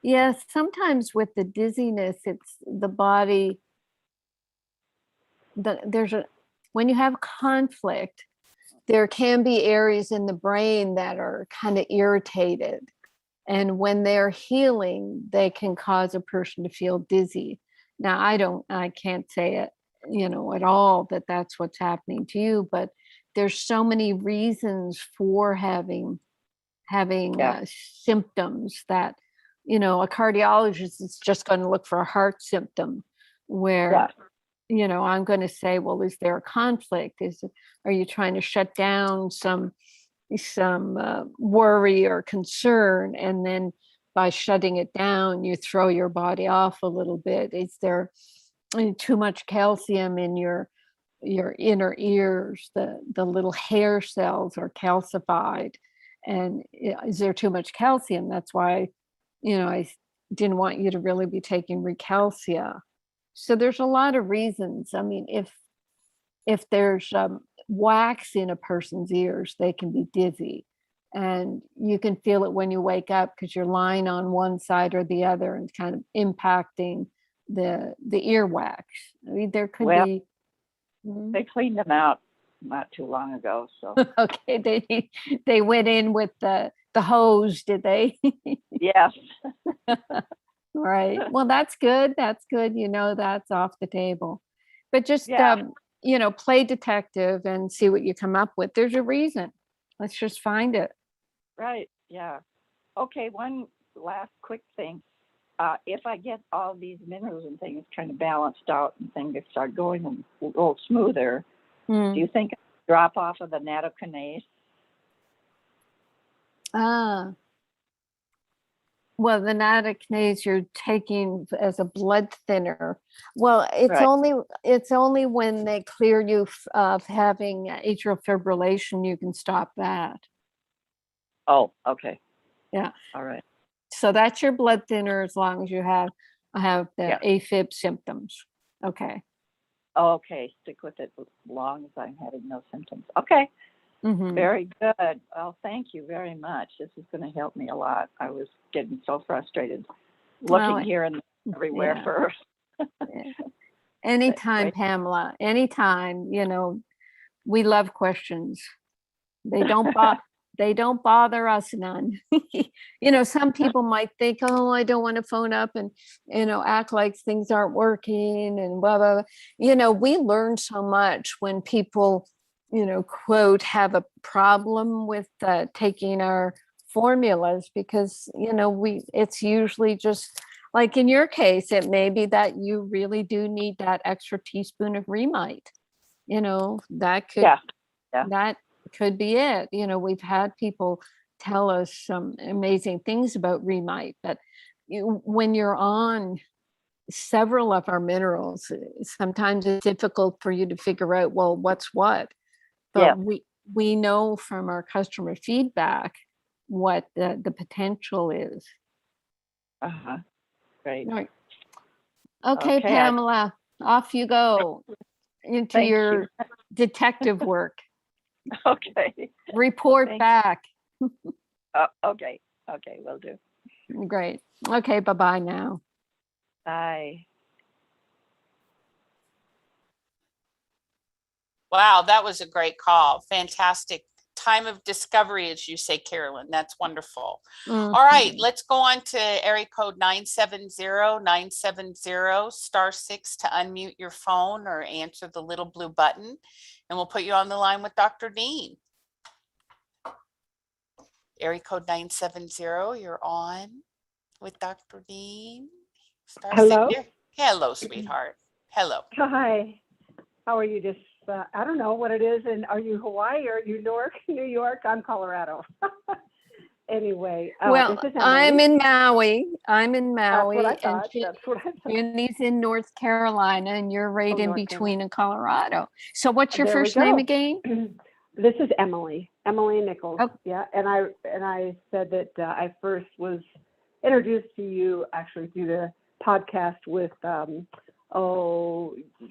[SPEAKER 3] Yeah, sometimes with the dizziness, it's the body. When you have conflict, there can be areas in the brain that are kind of irritated. And when they're healing, they can cause a person to feel dizzy. Now, I can't say it, at all that that's what's happening to you, but there's so many reasons for having symptoms that, a cardiologist is just going to look for a heart symptom where, I'm going to say, well, is there a conflict? Are you trying to shut down some worry or concern? And then by shutting it down, you throw your body off a little bit. Is there too much calcium in your inner ears? The little hair cells are calcified. And is there too much calcium? That's why, I didn't want you to really be taking Recalcia. So there's a lot of reasons. If there's wax in a person's ears, they can be dizzy. And you can feel it when you wake up because you're lying on one side or the other and kind of impacting the earwax. There could be.
[SPEAKER 8] They cleaned them out not too long ago. So
[SPEAKER 3] okay, they went in with the hose, did they?
[SPEAKER 8] Yes.
[SPEAKER 3] Right. Well, that's good. That's good. That's off the table. But just,
[SPEAKER 8] Yeah.
[SPEAKER 3] Play detective and see what you come up with. There's a reason. Let's just find it.
[SPEAKER 8] Right. Yeah. Okay. One last quick thing. If I get all these minerals and things kind of balanced out and things start going a little smoother, do you think drop off of the nattokinase?
[SPEAKER 3] Well, the nattokinase you're taking as a blood thinner. Well, it's
[SPEAKER 8] Right.
[SPEAKER 3] only when they clear you of having atrial fibrillation you can stop that.
[SPEAKER 8] Oh, okay.
[SPEAKER 3] Yeah.
[SPEAKER 8] All right.
[SPEAKER 3] So that's your blood thinner as long as you have the AFib symptoms. Okay.
[SPEAKER 8] Okay. Stick with it as long as I'm having no symptoms. Okay.
[SPEAKER 3] Mm-hmm.
[SPEAKER 8] Very good. Well, thank you very much. This is going to help me a lot. I was getting so frustrated looking here and everywhere for.
[SPEAKER 3] Anytime, Pamela. Anytime. We love questions. They don't bother us none. Some people might think, oh, I don't want to phone up and act like things aren't working and blah blah blah. We learn so much when people quote have a problem with taking our formulas, because it's usually just like in your case, it may be that you really do need that extra teaspoon of ReMyte. That could be it. We've had people tell us some amazing things about ReMyte, that when you're on several of our minerals, sometimes it's difficult for you to figure out, well, what's what. But we know from our customer feedback what the potential is.
[SPEAKER 8] Great.
[SPEAKER 3] Right. Okay, Pamela, off you go into your detective work.
[SPEAKER 8] Okay.
[SPEAKER 3] Report back.
[SPEAKER 8] Okay. Will do.
[SPEAKER 3] Great. Okay, bye-bye now.
[SPEAKER 8] Bye.
[SPEAKER 2] Wow, that was a great call. Fantastic time of discovery, as you say, Carolyn. That's wonderful.
[SPEAKER 3] Mm-hmm.
[SPEAKER 2] All right, let's go on to area code 970-970, *6 to unmute your phone or answer the little blue button, and we'll put you on the line with Dr. Dean. Area code 970, you're on with Dr. Dean.
[SPEAKER 9] Hello?
[SPEAKER 2] Hello, sweetheart. Hello.
[SPEAKER 9] Hi. How are you? Just I don't know what it is. And are you Hawaii or are you New York? I'm Colorado. Anyway,
[SPEAKER 3] well,
[SPEAKER 9] this is
[SPEAKER 3] I'm in Maui.
[SPEAKER 9] That's what I thought.
[SPEAKER 3] Jenny's in North Carolina, and you're right in between in Colorado. So what's your
[SPEAKER 9] There we
[SPEAKER 3] first name
[SPEAKER 9] go.
[SPEAKER 3] again?
[SPEAKER 9] This is Emily Nichols.
[SPEAKER 3] Oh.
[SPEAKER 9] Yeah, and I said that I first was introduced to you actually through the podcast with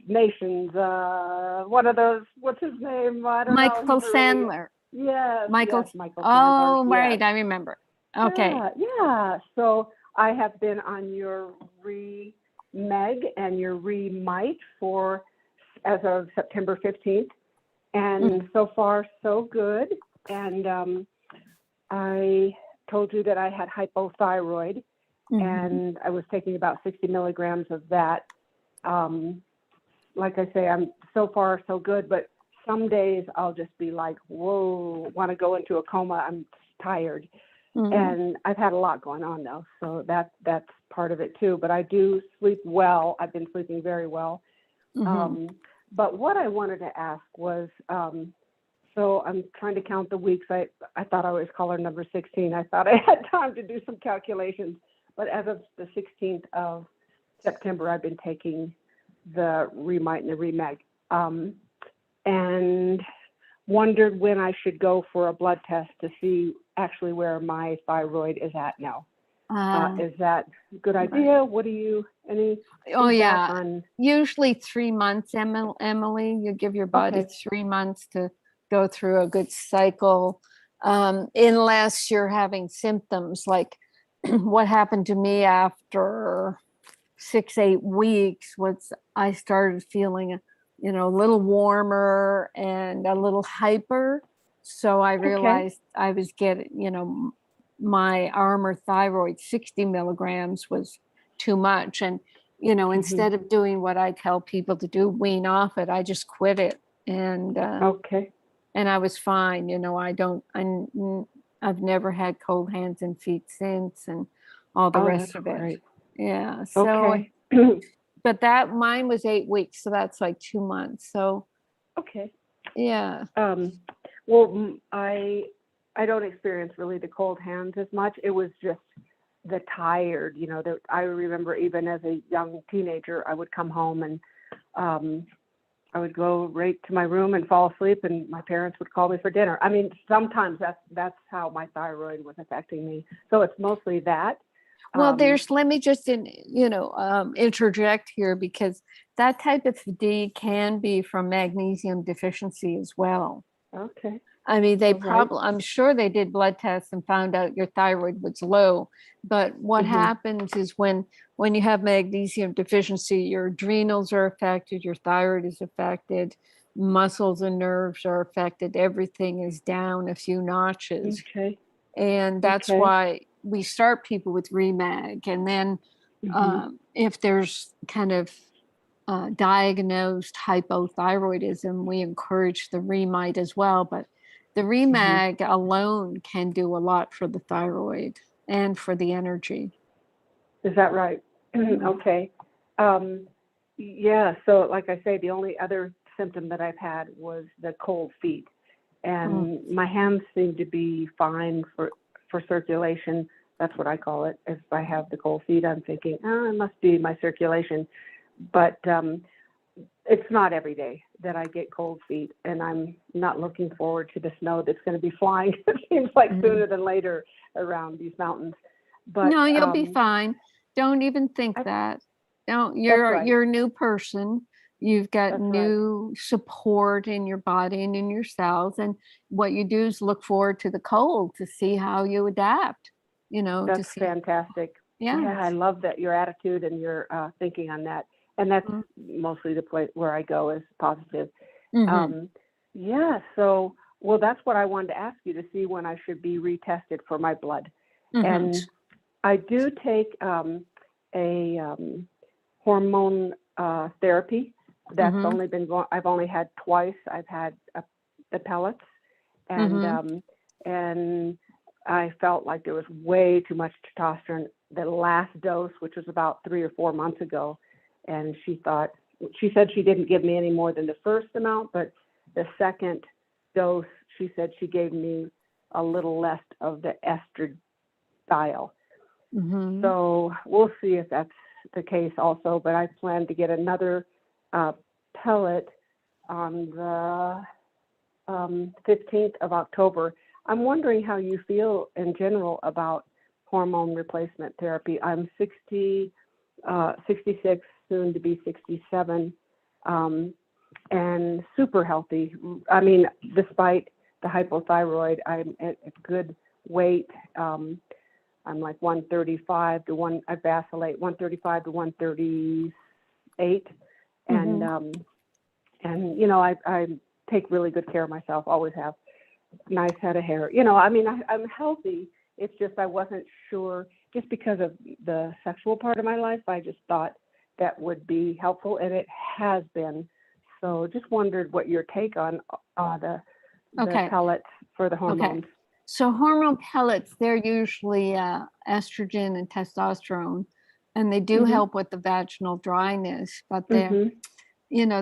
[SPEAKER 9] Nations. One of those. What's his name? I don't know.
[SPEAKER 3] Michael Sandler.
[SPEAKER 9] Yes.
[SPEAKER 3] Michael.
[SPEAKER 9] Yes, Michael
[SPEAKER 3] Oh,
[SPEAKER 9] Sandler.
[SPEAKER 3] right.
[SPEAKER 9] Yes.
[SPEAKER 3] I remember. Okay.
[SPEAKER 9] Yeah. So I have been on your ReMag and your ReMyte as of September 15th. And so far, so good. And I told you that I had hypothyroid, and I was taking about 60 milligrams of that. Like I say, I'm so far so good, but some days I'll just be like, whoa, want to go into a coma. I'm tired. And I've had a lot going on though. So that's part of it too. But I do sleep well. I've been sleeping very well. But what I wanted to ask was, so I'm trying to count the weeks. I thought I was caller number 16. I thought I had time to do some calculations. But as of the 16th of September, I've been taking the ReMyte and the ReMag, and wondered when I should go for a blood test to see actually where my thyroid is at now. Is that a good idea? What do you, any feedback on?
[SPEAKER 3] Usually 3 months, Emily. You give your body 3 months to go through a good cycle, unless you're having symptoms like what happened to me after 6-8 weeks was I started feeling a little warmer and a little hyper. So I realized I was getting, my Armour thyroid 60 milligrams was too much. And, you know, instead of doing what I tell people to do, wean off it, I just quit it. And,
[SPEAKER 9] Okay.
[SPEAKER 3] and I was fine. You know, I've never had cold hands and feet since, and all the rest of it.
[SPEAKER 9] Great.
[SPEAKER 3] Yeah. So,
[SPEAKER 9] Okay.
[SPEAKER 3] but mine was 8 weeks. So that's like 2 months. So,
[SPEAKER 9] Okay.
[SPEAKER 3] yeah.
[SPEAKER 9] Well, I don't experience really the cold hands as much. It was just the tired, you know, that I remember even as a young teenager, I would come home and I would go right to my room and fall asleep, and my parents would call me for dinner. I mean, sometimes that's how my thyroid was affecting me. So it's mostly that.
[SPEAKER 3] Well, let me just, interject here, because that type of fatigue can be from magnesium deficiency as well.
[SPEAKER 9] Okay.
[SPEAKER 3] I mean, I'm sure they did blood tests and found out your thyroid was low. But what happens is when you have magnesium deficiency, your adrenals are affected, your thyroid is affected, muscles and nerves are affected. Everything is down a few notches.
[SPEAKER 9] Okay.
[SPEAKER 3] And that's why we start people with ReMag. And then if there's kind of diagnosed hypothyroidism, we encourage the ReMyte as well. But the ReMag alone can do a lot for the thyroid and for the energy.
[SPEAKER 9] Is that right? Okay. Yeah. So like I say, the only other symptom that I've had was the cold feet, and my hands seem to be fine for circulation. That's what I call it. If I have the cold feet, I'm thinking, it must be my circulation. But it's not every day that I get cold feet, and I'm not looking forward to the snow that's going to be flying. It seems like sooner than later around these mountains. But
[SPEAKER 3] no, you'll be fine. Don't even think that. Don't. You're a new person. You've got new support in your body and in your cells, and what you do is look forward to the cold to see how you adapt. You know,
[SPEAKER 9] that's fantastic. Yeah, I love that, your attitude and your thinking on that. And that's mostly the place where I go is positive. Yeah, so, well, that's what I wanted to ask you, to see when I should be retested for my blood. And I do take a hormone therapy. That's only been I've only had twice. I've had the pellets, and I felt like there was way too much testosterone. The last dose, which was about 3 or 4 months ago, and she said she didn't give me any more than the first amount, but the second dose, she said she gave me a little less of the estradiol. So we'll see if that's the case also, but I plan to get another pellet on the 15th of October. I'm wondering how you feel in general about hormone replacement therapy. I'm 66, soon to be 67, and super healthy. I mean, despite the hypothyroid, I'm at a good weight. I'm like 135 to I vacillate 135 to 138, and you know, I take really good care of myself. Always have. Nice head of hair. You know, I mean, I'm healthy. It's just I wasn't sure, just because of the sexual part of my life. I just thought that would be helpful, and it has been. So just wondered what your take on the pellets for the hormones.
[SPEAKER 3] So hormone pellets, they're usually estrogen and testosterone, and they do help with the vaginal dryness, but they're, you know,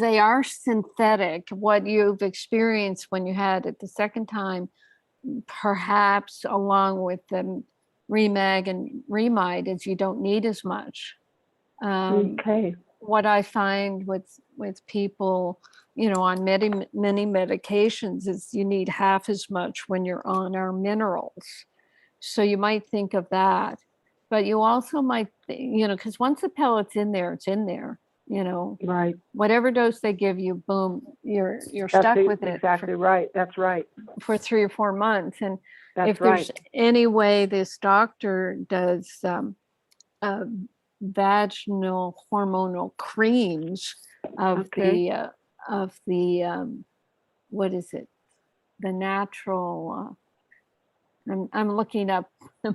[SPEAKER 3] they are synthetic. What you've experienced when you had it the second time, perhaps along with the ReMag and ReMyte, is you don't need as much. What I find with people, you know, on many medications is you need half as much when you're on our minerals. So you might think of that, but you also might, you know, because once the pellet's in there, it's in there. You know,
[SPEAKER 9] right?
[SPEAKER 3] Whatever dose they give you, boom, you're stuck with it.
[SPEAKER 9] Exactly right. That's right.
[SPEAKER 3] For 3 or 4 months, and if
[SPEAKER 9] right.
[SPEAKER 3] there's any way this doctor does vaginal hormonal creams of the what is it? The natural. I'm looking up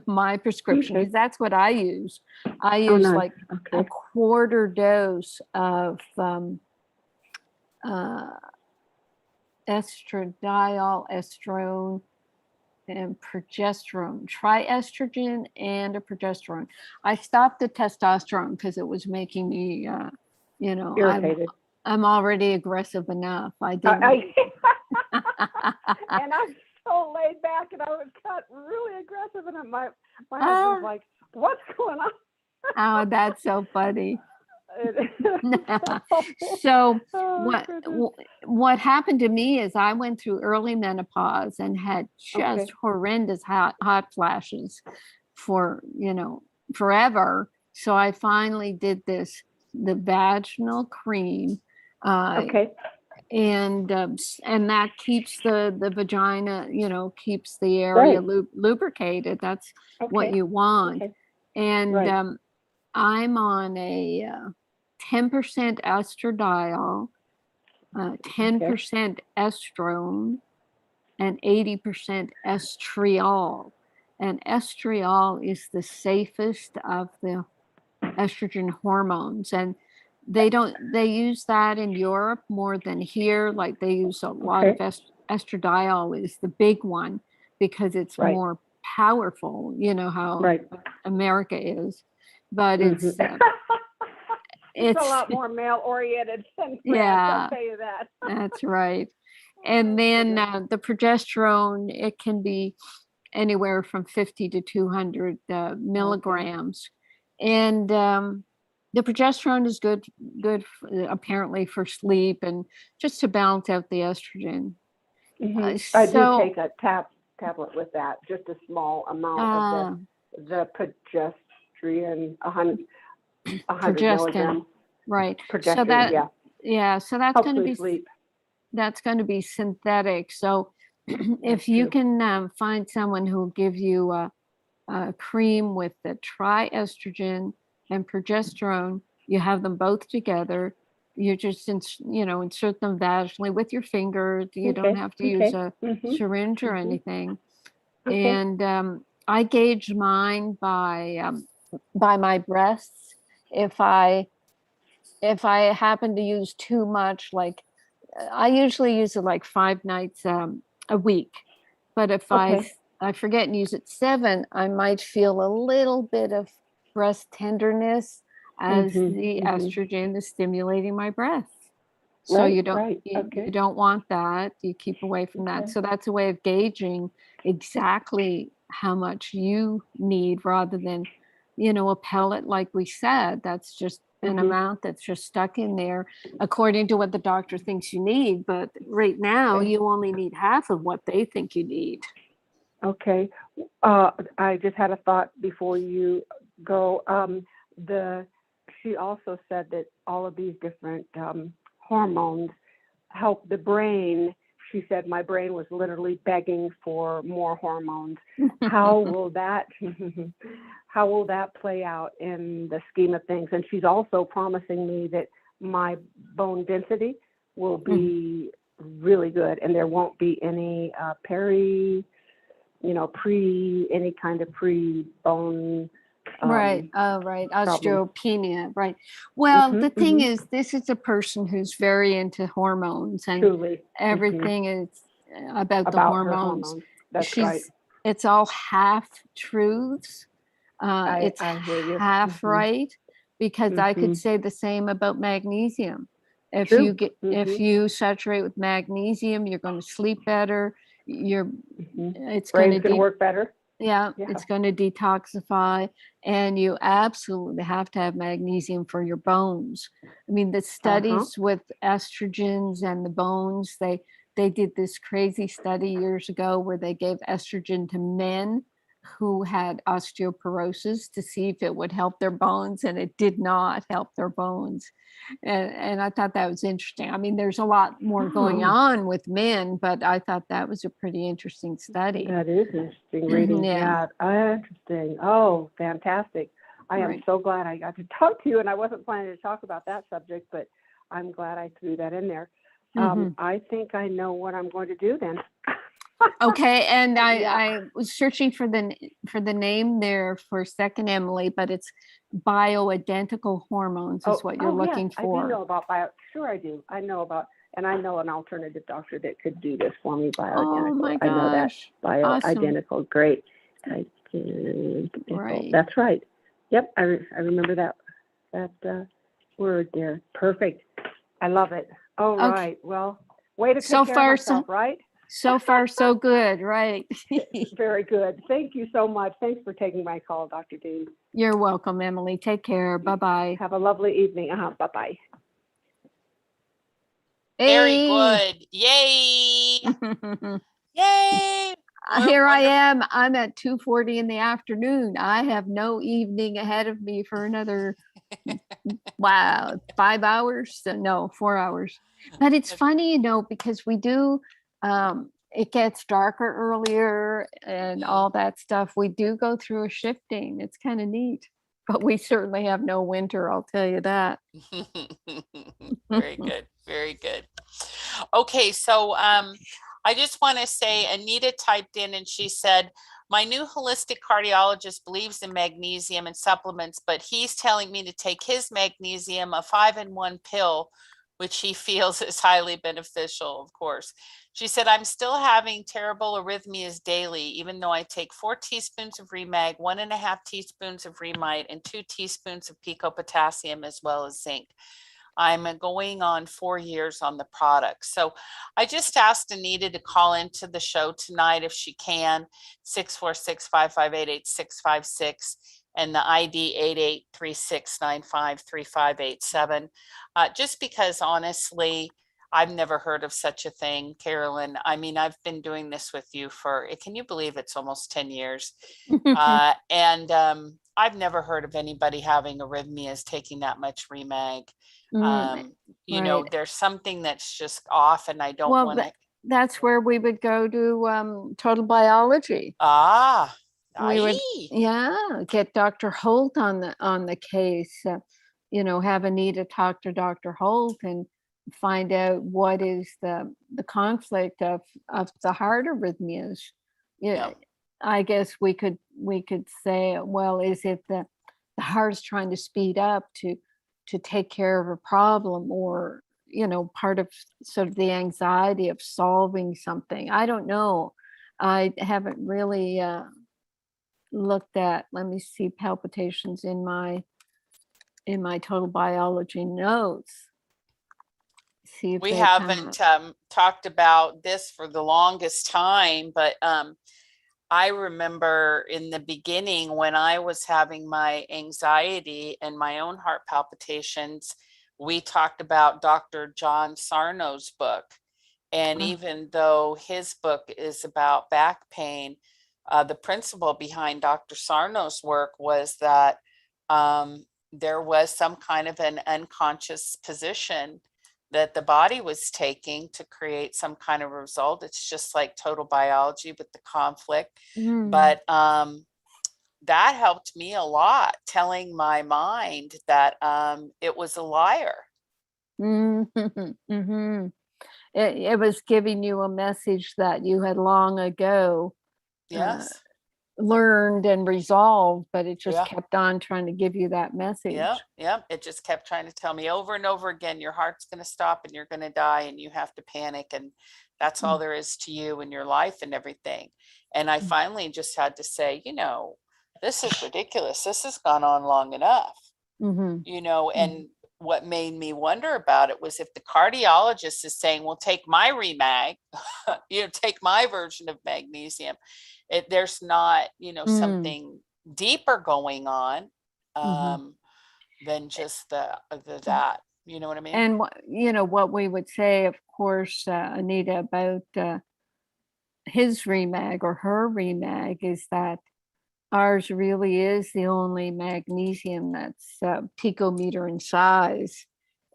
[SPEAKER 3] my prescription because that's what I use. I
[SPEAKER 9] Oh,
[SPEAKER 3] use
[SPEAKER 9] nice.
[SPEAKER 3] like a
[SPEAKER 9] Okay.
[SPEAKER 3] quarter dose of estradiol, estrone, and progesterone, triestrogen and a progesterone. I stopped the testosterone because it was making me,
[SPEAKER 9] Irritated.
[SPEAKER 3] I'm already aggressive enough. I didn't.
[SPEAKER 9] And I'm so laid back, and I was got really aggressive, and my husband's like, "What's going on?"
[SPEAKER 3] Oh, that's so funny.
[SPEAKER 9] So
[SPEAKER 3] what happened to me is I went through early menopause and had just horrendous hot flashes for forever. So I finally did the vaginal cream, and that keeps the vagina, keeps the area lubricated. That's what you want. And I'm on a 10% estradiol, 10% estrone, and 80% estriol. And estriol is the safest of the estrogen hormones. And they use that in Europe more than here. Like they use a lot of estradiol is the big one because it's more powerful, how America is. But it's
[SPEAKER 9] a lot more male oriented than France, I'll tell you that.
[SPEAKER 3] That's right. And then the progesterone, it can be anywhere from 50 to 200 milligrams. And the progesterone is good apparently for sleep and just to balance out the estrogen.
[SPEAKER 9] I do take a tablet with that, just a small amount of the progesterone, 100 milligrams.
[SPEAKER 3] Right.
[SPEAKER 9] Progesterone,
[SPEAKER 3] so that's going to be synthetic. So if you can find someone who will give you a cream with the triestrogen and progesterone, you have them both together. You just insert them vaginally with your finger. You don't have to use a syringe or anything. And I gauge mine by my breasts. If I happen to use too much, like I usually use it like 5 nights a week, but if I forget and use it 7, I might feel a little bit of breast tenderness as the estrogen is stimulating my breasts. So you don't want that. You keep away from that. So that's a way of gauging exactly how much you need rather than, a pellet, like we said, that's just an amount that's just stuck in there according to what the doctor thinks you need. But right now you only need half of what they think you need.
[SPEAKER 9] Okay. I just had a thought before you go. She also said that all of these different hormones help the brain. She said my brain was literally begging for more hormones. How will that play out in the scheme of things? And she's also promising me that my bone density will be really good, and there won't be any any kind of pre-bone.
[SPEAKER 3] Right. Osteopenia. Right. Well, the thing is, this is a person who's very into hormones, and everything is about the hormones.
[SPEAKER 9] That's right.
[SPEAKER 3] It's all half truths. It's
[SPEAKER 9] I hear you.
[SPEAKER 3] half right, because I could say the same about magnesium. If you saturate with magnesium, you're going to sleep better. It's going to
[SPEAKER 9] work better.
[SPEAKER 3] Yeah, it's going to detoxify, and you absolutely have to have magnesium for your bones. I mean, the studies with estrogens and the bones, they did this crazy study years ago where they gave estrogen to men who had osteoporosis to see if it would help their bones, and it did not help their bones. And I thought that was interesting. I mean, there's a lot more going on with men, but I thought that was a pretty interesting study.
[SPEAKER 9] That is interesting reading. Interesting. Oh, fantastic. I am so glad I got to talk to you, and I wasn't planning to talk about that subject, but I'm glad I threw that in there. I think I know what I'm going to do then.
[SPEAKER 3] Okay, and
[SPEAKER 9] Yeah.
[SPEAKER 3] I was searching for the name there for second Emily, but it's bioidentical hormones is what you're looking
[SPEAKER 9] yes, I do know
[SPEAKER 3] for.
[SPEAKER 9] about Sure, I do. I know about, and I know an alternative doctor that could do this for me,
[SPEAKER 3] Oh my
[SPEAKER 9] bioidentical. I know that.
[SPEAKER 3] gosh. Awesome.
[SPEAKER 9] Bioidentical, great. Identical.
[SPEAKER 3] Right.
[SPEAKER 9] That's right. Yep, I remember that word there. Perfect. I love it. All
[SPEAKER 3] Okay.
[SPEAKER 9] right. Well, way to take
[SPEAKER 3] So
[SPEAKER 9] care
[SPEAKER 3] far,
[SPEAKER 9] of myself, right?
[SPEAKER 3] So far, so good, right?
[SPEAKER 9] Very good. Thank you so much. Thanks for taking my call, Dr. Dean.
[SPEAKER 3] You're welcome, Emily. Take care. Bye-bye.
[SPEAKER 9] Have a lovely evening. Bye-bye.
[SPEAKER 2] Very
[SPEAKER 3] Hey.
[SPEAKER 2] good. Yay. Yay.
[SPEAKER 3] Here I am. I'm at 2:40 in the afternoon. I have no evening ahead of me for another, 5 hours. No, 4 hours. But it's funny, because we do, it gets darker earlier and all that stuff. We do go through a shifting. It's kind of neat. But we certainly have no winter, I'll tell you that.
[SPEAKER 2] Very good. Very good. Okay, so I just want to say Anita typed in and she said, my new holistic cardiologist believes in magnesium and supplements, but he's telling me to take his magnesium, a 5-in-1 pill, which he feels is highly beneficial, of course. She said, I'm still having terrible arrhythmias daily, even though I take 4 teaspoons of ReMag, 1.5 teaspoons of ReMyte, and 2 teaspoons of pico potassium, as well as zinc. I'm going on 4 years on the product. So I just asked Anita to call into the show tonight if she can, 646-558-8656, and the ID 8836953587. Just because honestly, I've never heard of such a thing, Carolyn. I mean, I've been doing this with you for, can you believe it's almost 10 years? And I've never heard of anybody having arrhythmias taking that much ReMag. There's something that's just off and I don't want to.
[SPEAKER 3] That's where we would go to Total Biology. We would, get Dr. Holt on the case, have Anita talk to Dr. Holt and find out what is the conflict of the heart arrhythmias. I guess we could say, well, is it the heart's trying to speed up to take care of a problem, or part of sort of the anxiety of solving something? I don't know. I haven't really looked at, let me see, palpitations in my Total Biology notes. See if
[SPEAKER 2] we haven't talked about this for the longest time, but I remember in the beginning when I was having my anxiety and my own heart palpitations, we talked about Dr. John Sarno's book. And even though his book is about back pain, the principle behind Dr. Sarno's work was that there was some kind of an unconscious position that the body was taking to create some kind of result. It's just like total biology with the conflict. But that helped me a lot, telling my mind that it was a liar.
[SPEAKER 3] It was giving you a message that you had long ago learned and resolved, but it just kept on trying to give you that message.
[SPEAKER 2] It just kept trying to tell me over and over again, your heart's going to stop and you're going to die and you have to panic, and that's all there is to you in your life and everything. And I finally just had to say, this is ridiculous. This has gone on long enough. And what made me wonder about it was if the cardiologist is saying, well, take my ReMag, take my version of magnesium, there's not, something deeper going on than just that, you know what I mean?
[SPEAKER 3] And what we would say, of course, Anita, about his ReMag or her ReMag is that ours really is the only magnesium that's picometer in size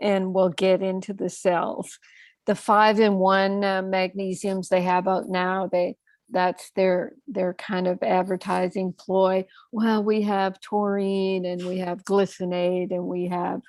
[SPEAKER 3] and will get into the cells. The 5-in-1 magnesiums they have out now, that's their kind of advertising ploy. Well, we have taurine and we have glycinate and we have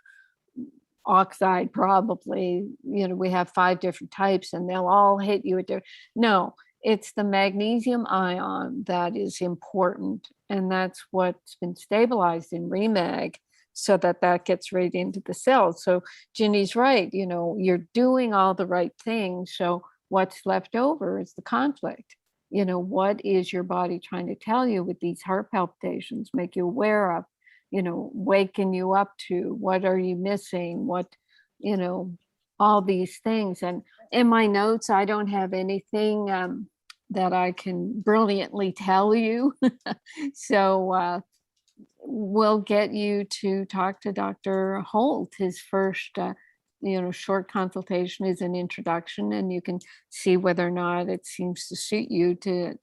[SPEAKER 3] oxide, probably, we have 5 different types and they'll all hit you at different. No, it's the magnesium ion that is important, and that's what's been stabilized in ReMag so that gets right into the cells. So Ginny's right, you're doing all the right things. So what's left over is the conflict. What is your body trying to tell you with these heart palpitations, make you aware of, waken you up to, what are you missing, what, all these things. And in my notes, I don't have anything that I can brilliantly tell you. So we'll get you to talk to Dr. Holt. His first, short consultation is an introduction, and you can see whether or not it seems to suit you to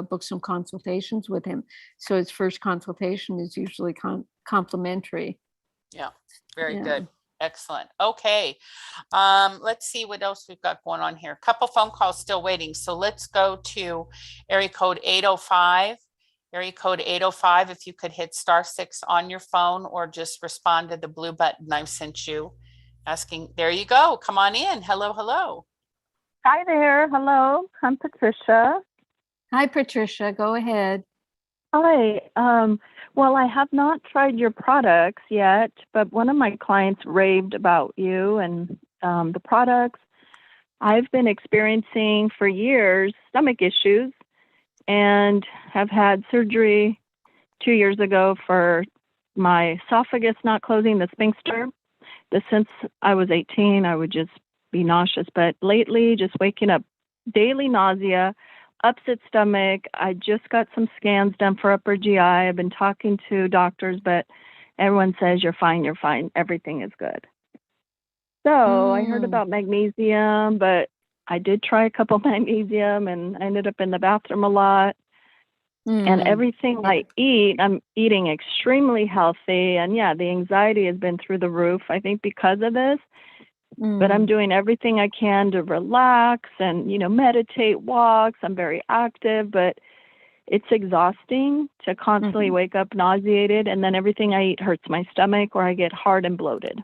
[SPEAKER 3] book some consultations with him. So his first consultation is usually complimentary.
[SPEAKER 2] Yeah, very
[SPEAKER 3] Yeah.
[SPEAKER 2] good. Excellent. Okay. Let's see what else we've got going on here. A couple phone calls still waiting. So let's go to area code 805. Area code 805, if you could hit *6 on your phone or just respond to the blue button I've sent you asking. There you go. Come on in. Hello, hello.
[SPEAKER 10] Hi there. Hello. I'm Patricia.
[SPEAKER 3] Hi, Patricia. Go ahead.
[SPEAKER 10] Hi. Well, I have not tried your products yet, but one of my clients raved about you and the products. I've been experiencing for years stomach issues and have had surgery 2 years ago for my esophagus not closing, the sphincter. Since I was 18, I would just be nauseous, but lately just waking up, daily nausea, upset stomach. I just got some scans done for upper GI. I've been talking to doctors, but everyone says you're fine, everything is good. So I heard about magnesium, but I did try a couple magnesium and I ended up in the bathroom a lot. And everything I eat, I'm eating extremely healthy. And yeah, the anxiety has been through the roof, I think, because of this. But I'm doing everything I can to relax and, meditate, walks. I'm very active, but it's exhausting to constantly wake up nauseated. And then everything I eat hurts my stomach or I get hard and bloated.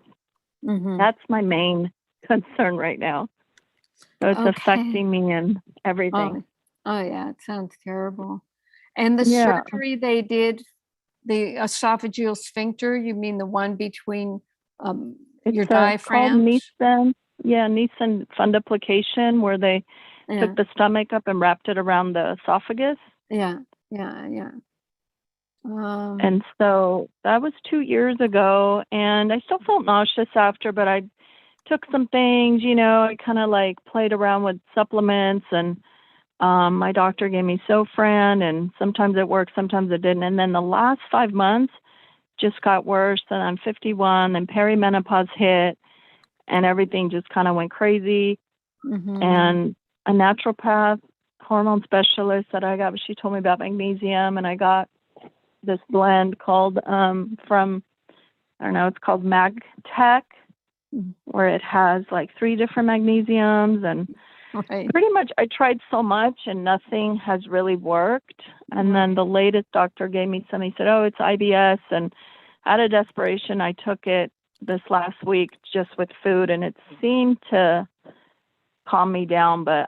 [SPEAKER 10] That's my main concern right now. So it's affecting me and everything.
[SPEAKER 3] Oh, yeah. It sounds terrible. And the surgery they did, the esophageal sphincter, you mean the one between your diaphragm?
[SPEAKER 10] It's called Nissen fundoplication, where they took the stomach up and wrapped it around the esophagus.
[SPEAKER 3] Yeah.
[SPEAKER 10] And so that was 2 years ago, and I still felt nauseous after, but I took some things, I kind of played around with supplements, and my doctor gave me Sofran, and sometimes it worked, sometimes it didn't. And then the last 5 months just got worse, and I'm 51, and perimenopause hit, and everything just kind of went crazy. And a naturopath, hormone specialist that I got, she told me about magnesium, and I got this blend called it's called MagTech, where it has 3 different magnesiums, and pretty much I tried so much and nothing has really worked. And then the latest doctor gave me some, he said, oh, it's IBS. And out of desperation, I took it this last week just with food, and it seemed to calm me down. But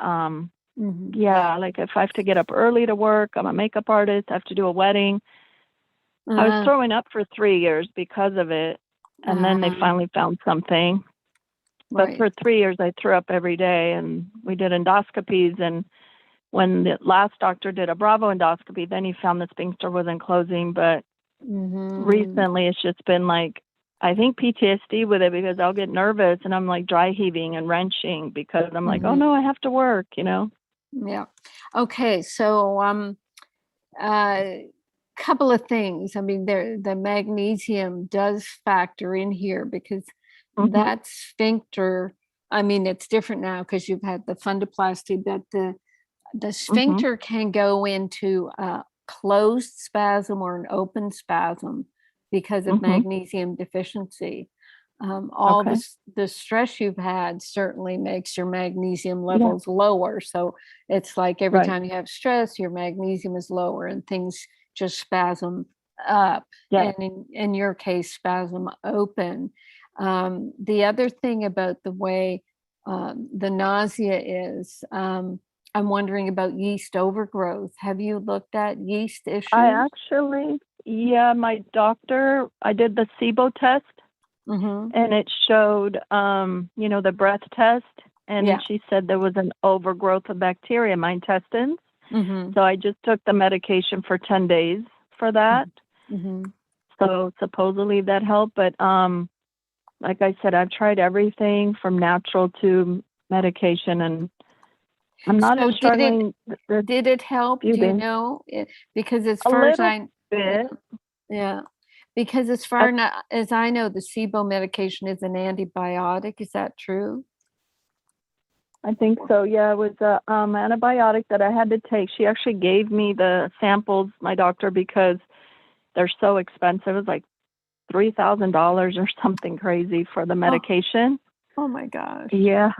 [SPEAKER 10] if I have to get up early to work, I'm a makeup artist, I have to do a wedding. I was throwing up for 3 years because of it. And then they finally found something. But for 3 years, I threw up every day, and we did endoscopies. And when the last doctor did a Bravo endoscopy, then he found the sphincter wasn't closing. But recently, it's just been I think PTSD with it, because I'll get nervous and I'm dry heaving and wrenching because I'm oh no, I have to work,
[SPEAKER 3] Yeah. Okay. So, couple of things. I mean, the magnesium does factor in here because that sphincter, I mean, it's different now because you've had the fundoplasty, but the sphincter can go into a closed spasm or an open spasm because of magnesium deficiency. All the stress you've had certainly makes your magnesium levels lower. So it's every time you have stress, your magnesium is lower and things just spasm up. And in your case, spasm open. The other thing about the way the nausea is, I'm wondering about yeast overgrowth. Have you looked at yeast issues?
[SPEAKER 10] My doctor, I did the SIBO test and it showed, the breath test. And she said there was an overgrowth of bacteria in my intestines. So I just took the medication for 10 days for that. So supposedly that helped. But like I said, I've tried everything from natural to medication, and I'm not
[SPEAKER 3] So
[SPEAKER 10] struggling.
[SPEAKER 3] did it help? Do you know? Because as
[SPEAKER 10] A
[SPEAKER 3] far as
[SPEAKER 10] little bit.
[SPEAKER 3] because as far as I know, the SIBO medication is an antibiotic. Is that true?
[SPEAKER 10] I think so. Yeah, it was a antibiotic that I had to take. She actually gave me the samples, my doctor, because they're so expensive. It was like $3,000 or something crazy for the medication.
[SPEAKER 3] Oh my gosh.
[SPEAKER 10] Yeah.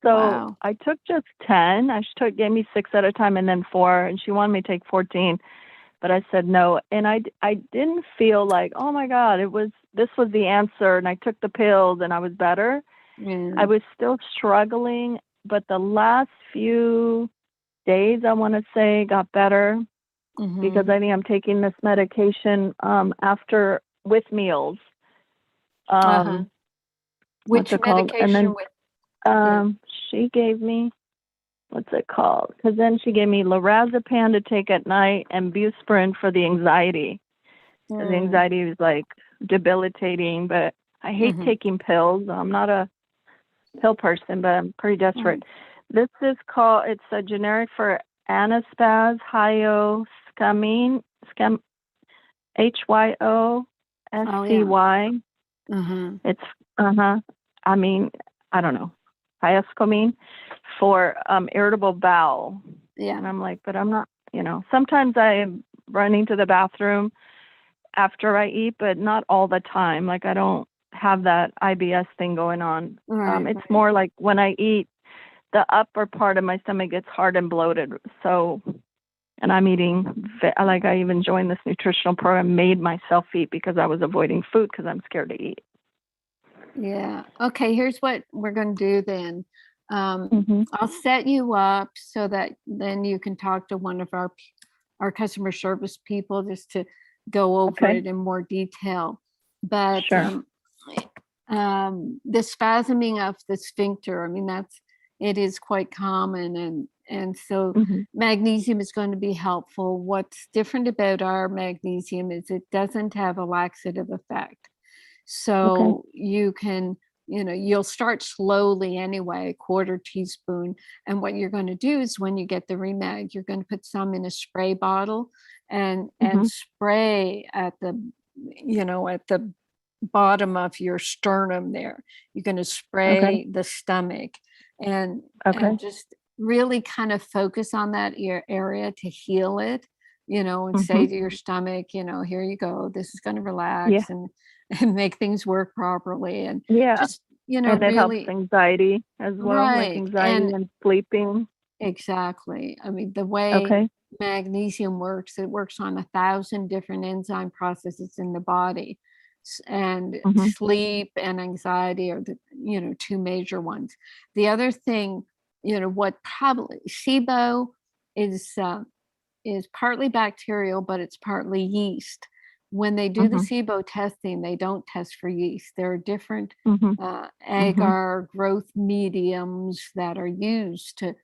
[SPEAKER 10] So
[SPEAKER 3] Wow.
[SPEAKER 10] I took just 10. She gave me 6 at a time and then 4, and she wanted me to take 14. But I said no. And I didn't feel like, oh my God, this was the answer. And I took the pills and I was better. I was still struggling, but the last few days, I want to say, got better because I think I'm taking this medication with meals.
[SPEAKER 3] Which medication?
[SPEAKER 10] And then she gave me, what's it called? Because then she gave me lorazepam to take at night and buspirone for the anxiety. The anxiety was like debilitating, but I hate taking pills. I'm not a pill person, but I'm pretty desperate. This is called, it's a generic for Anaspaz hyoscyamine, HYOSCY. It's, I don't know, hyoscyamine for irritable bowel. And I'm like, but I'm not, sometimes I am running to the bathroom after I eat, but not all the time. Like I don't have that IBS thing going on. It's more like when I eat, the upper part of my stomach gets hard and bloated. So, and I'm eating, like I even joined this nutritional program, made myself eat because I was avoiding food because I'm scared to eat.
[SPEAKER 3] Yeah. Okay. Here's what we're going to do then. I'll set you up so that then you can talk to one of our customer service people just to go over it in more detail. But the spasming of the sphincter, it is quite common, and so magnesium is going to be helpful. What's different about our magnesium is it doesn't have a laxative effect. So you can, you'll start slowly anyway, 1/4 teaspoon. And what you're going to do is when you get the ReMag, you're going to put some in a spray bottle and spray at the bottom of your sternum there. You're going to spray the stomach and just really kind of focus on that area to heal it, and say to your stomach, here you go, this is going to relax and make things work properly. And just,
[SPEAKER 10] and it
[SPEAKER 3] really
[SPEAKER 10] helps anxiety as well, like anxiety and sleeping.
[SPEAKER 3] Exactly. The way magnesium works, it works on 1,000 different enzyme processes in the body. And sleep and anxiety are the, 2 major ones. The other thing, what probably SIBO is partly bacterial, but it's partly yeast. When they do the SIBO testing, they don't test for yeast. There are different agar growth mediums that are used to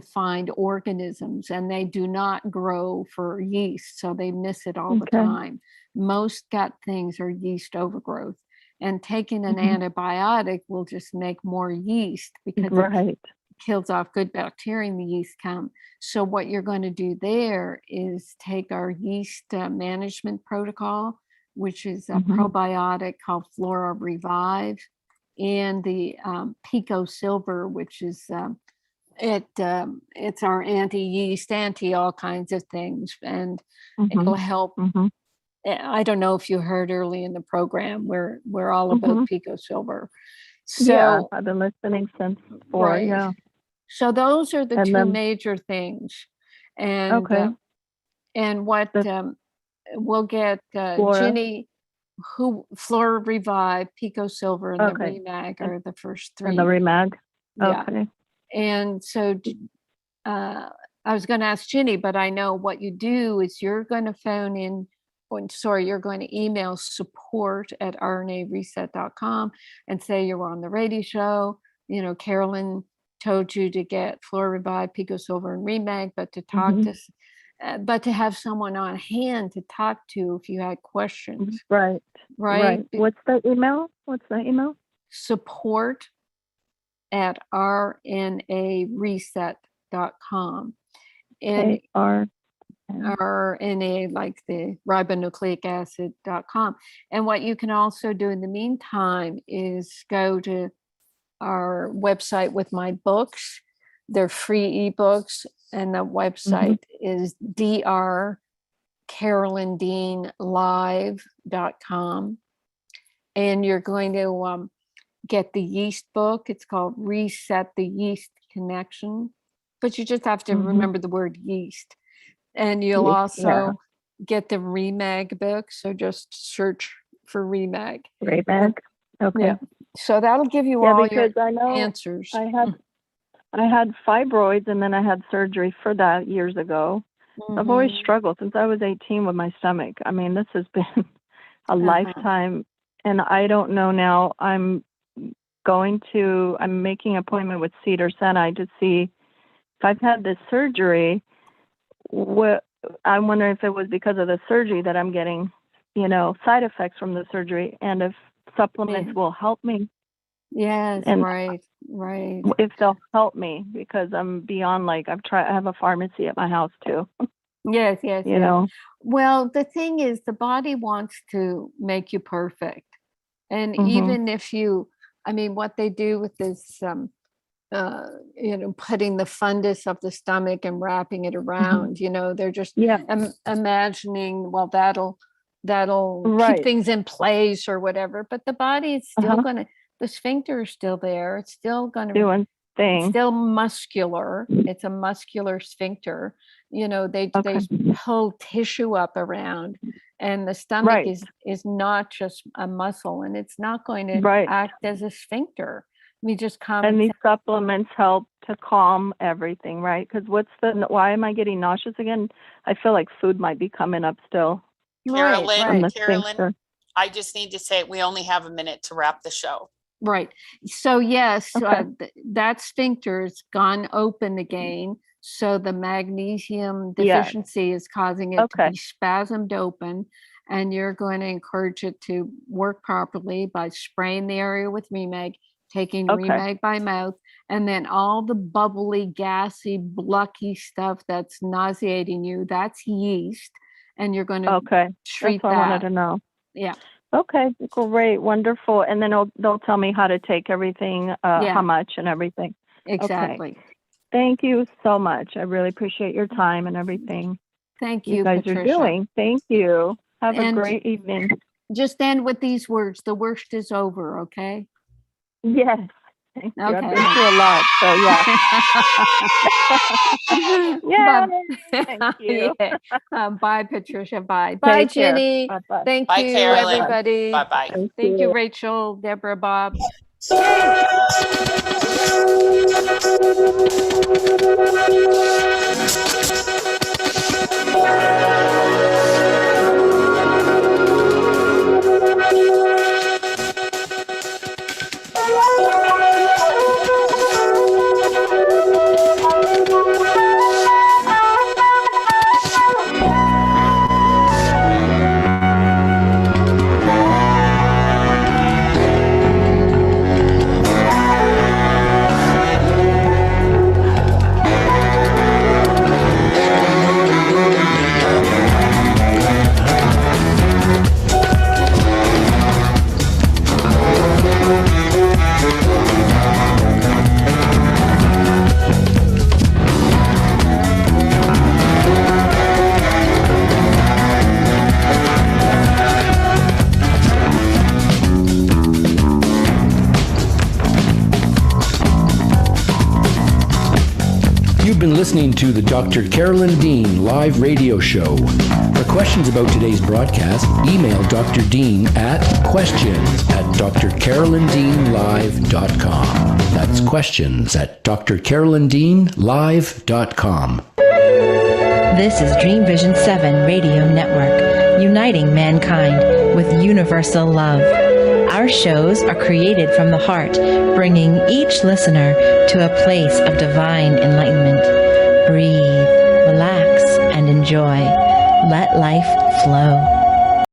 [SPEAKER 3] find organisms, and they do not grow for yeast, so they miss it all the time. Most gut things are yeast overgrowth, and taking an antibiotic will just make more yeast because it kills off good bacteria in the yeast count. So what you're going to do there is take our yeast management protocol, which is a probiotic called Flora Revive, and the Pico Silver, which is it's our anti-yeast, anti all kinds of things, and it'll help. I don't know if you heard early in the program, we're all about Pico Silver. So
[SPEAKER 10] I've been listening since before.
[SPEAKER 3] So those are the 2 major things, and what we'll get Ginny, who Flora Revive, Pico Silver, and the ReMag are the first 3.
[SPEAKER 10] And the ReMag.
[SPEAKER 3] And so I was going to ask Ginny, but I know what you do is you're going to phone in, you're going to email support@rnareset.com and say you were on the radio show. You know, Carolyn told you to get Flora Revive, Pico Silver, and ReMag, but to talk to, but to have someone on hand to talk to if you had questions.
[SPEAKER 10] Right.
[SPEAKER 3] Right.
[SPEAKER 10] What's the email?
[SPEAKER 3] support@rnareset.com. And RNA, like the ribonucleic acid.com. And what you can also do in the meantime is go to our website with my books. They're free ebooks, and the website is drcarolyndeanlive.com. And you're going to get the yeast book. It's called Reset the Yeast Connection, but you just have to remember the word yeast. And you'll also get the ReMag book. So just search for ReMag.
[SPEAKER 10] ReMag. Okay.
[SPEAKER 3] Yeah. So that'll give you all your
[SPEAKER 10] I know
[SPEAKER 3] answers.
[SPEAKER 10] I had fibroids, and then I had surgery for that years ago. I've always struggled since I was 18 with my stomach. I mean, this has been a lifetime, and I don't know now. I'm making an appointment with Cedar Sinai to see if I've had this surgery. I'm wondering if it was because of the surgery that I'm getting, side effects from the surgery, and if supplements will help me.
[SPEAKER 3] Yes,
[SPEAKER 10] and
[SPEAKER 3] right.
[SPEAKER 10] If they'll help me, because I'm beyond, I have a pharmacy at my house too.
[SPEAKER 3] Yes.
[SPEAKER 10] You know.
[SPEAKER 3] Well, the thing is, the body wants to make you perfect. And even if what they do with this, putting the fundus of the stomach and wrapping it around, they're just imagining, well, that'll keep things in place or whatever. But the body is still the sphincter is still there. It's still going to
[SPEAKER 10] doing things.
[SPEAKER 3] It's still muscular. It's a muscular sphincter. They pull tissue up around, and the stomach is not just a muscle, and it's not going to act as a sphincter. We just come.
[SPEAKER 10] And these supplements help to calm everything, right? Because why am I getting nauseous again? I feel like food might be coming up still.
[SPEAKER 2] Carolyn, I just need to say we only have a minute to wrap the show.
[SPEAKER 3] Right. So yes, that sphincter has gone open again. So the magnesium deficiency is causing it to be spasmed open, and you're going to encourage it to work properly by spraying the area with ReMag, taking ReMag by mouth, and then all the bubbly, gassy, blucky stuff that's nauseating you, that's yeast, and you're going to treat that.
[SPEAKER 10] I wanted to know.
[SPEAKER 3] Yeah.
[SPEAKER 10] Okay, great, wonderful. And then they'll tell me how to take everything, how much and everything.
[SPEAKER 3] Exactly.
[SPEAKER 10] Okay. Thank you so much. I really appreciate your time and everything.
[SPEAKER 3] Thank you,
[SPEAKER 10] you guys
[SPEAKER 3] Patricia.
[SPEAKER 10] are doing. Thank you. Have a great evening.
[SPEAKER 3] Just end with these words: the worst is over. Okay.
[SPEAKER 10] Yes. Thank you.
[SPEAKER 3] Okay.
[SPEAKER 10] I've been through a lot, so yeah. Thank you.
[SPEAKER 3] Bye, Patricia. Bye. Bye, Ginny.
[SPEAKER 10] Bye-bye.
[SPEAKER 3] Thank
[SPEAKER 2] Bye,
[SPEAKER 3] you,
[SPEAKER 2] Carolyn.
[SPEAKER 3] everybody.
[SPEAKER 2] Bye-bye.
[SPEAKER 3] Thank you, Rachel, Deborah, Bob.
[SPEAKER 1] You've been listening to the Dr. Carolyn Dean live radio show. For questions about today's broadcast, email Dr. Dean at questions@drcarolyndeanlive.com. That's questions@drcarolyndeanlive.com.
[SPEAKER 7] This is Dream Vision 7 Radio Network, uniting mankind with universal love. Our shows are created from the heart, bringing each listener to a place of divine enlightenment. Breathe, relax, and enjoy. Let life flow.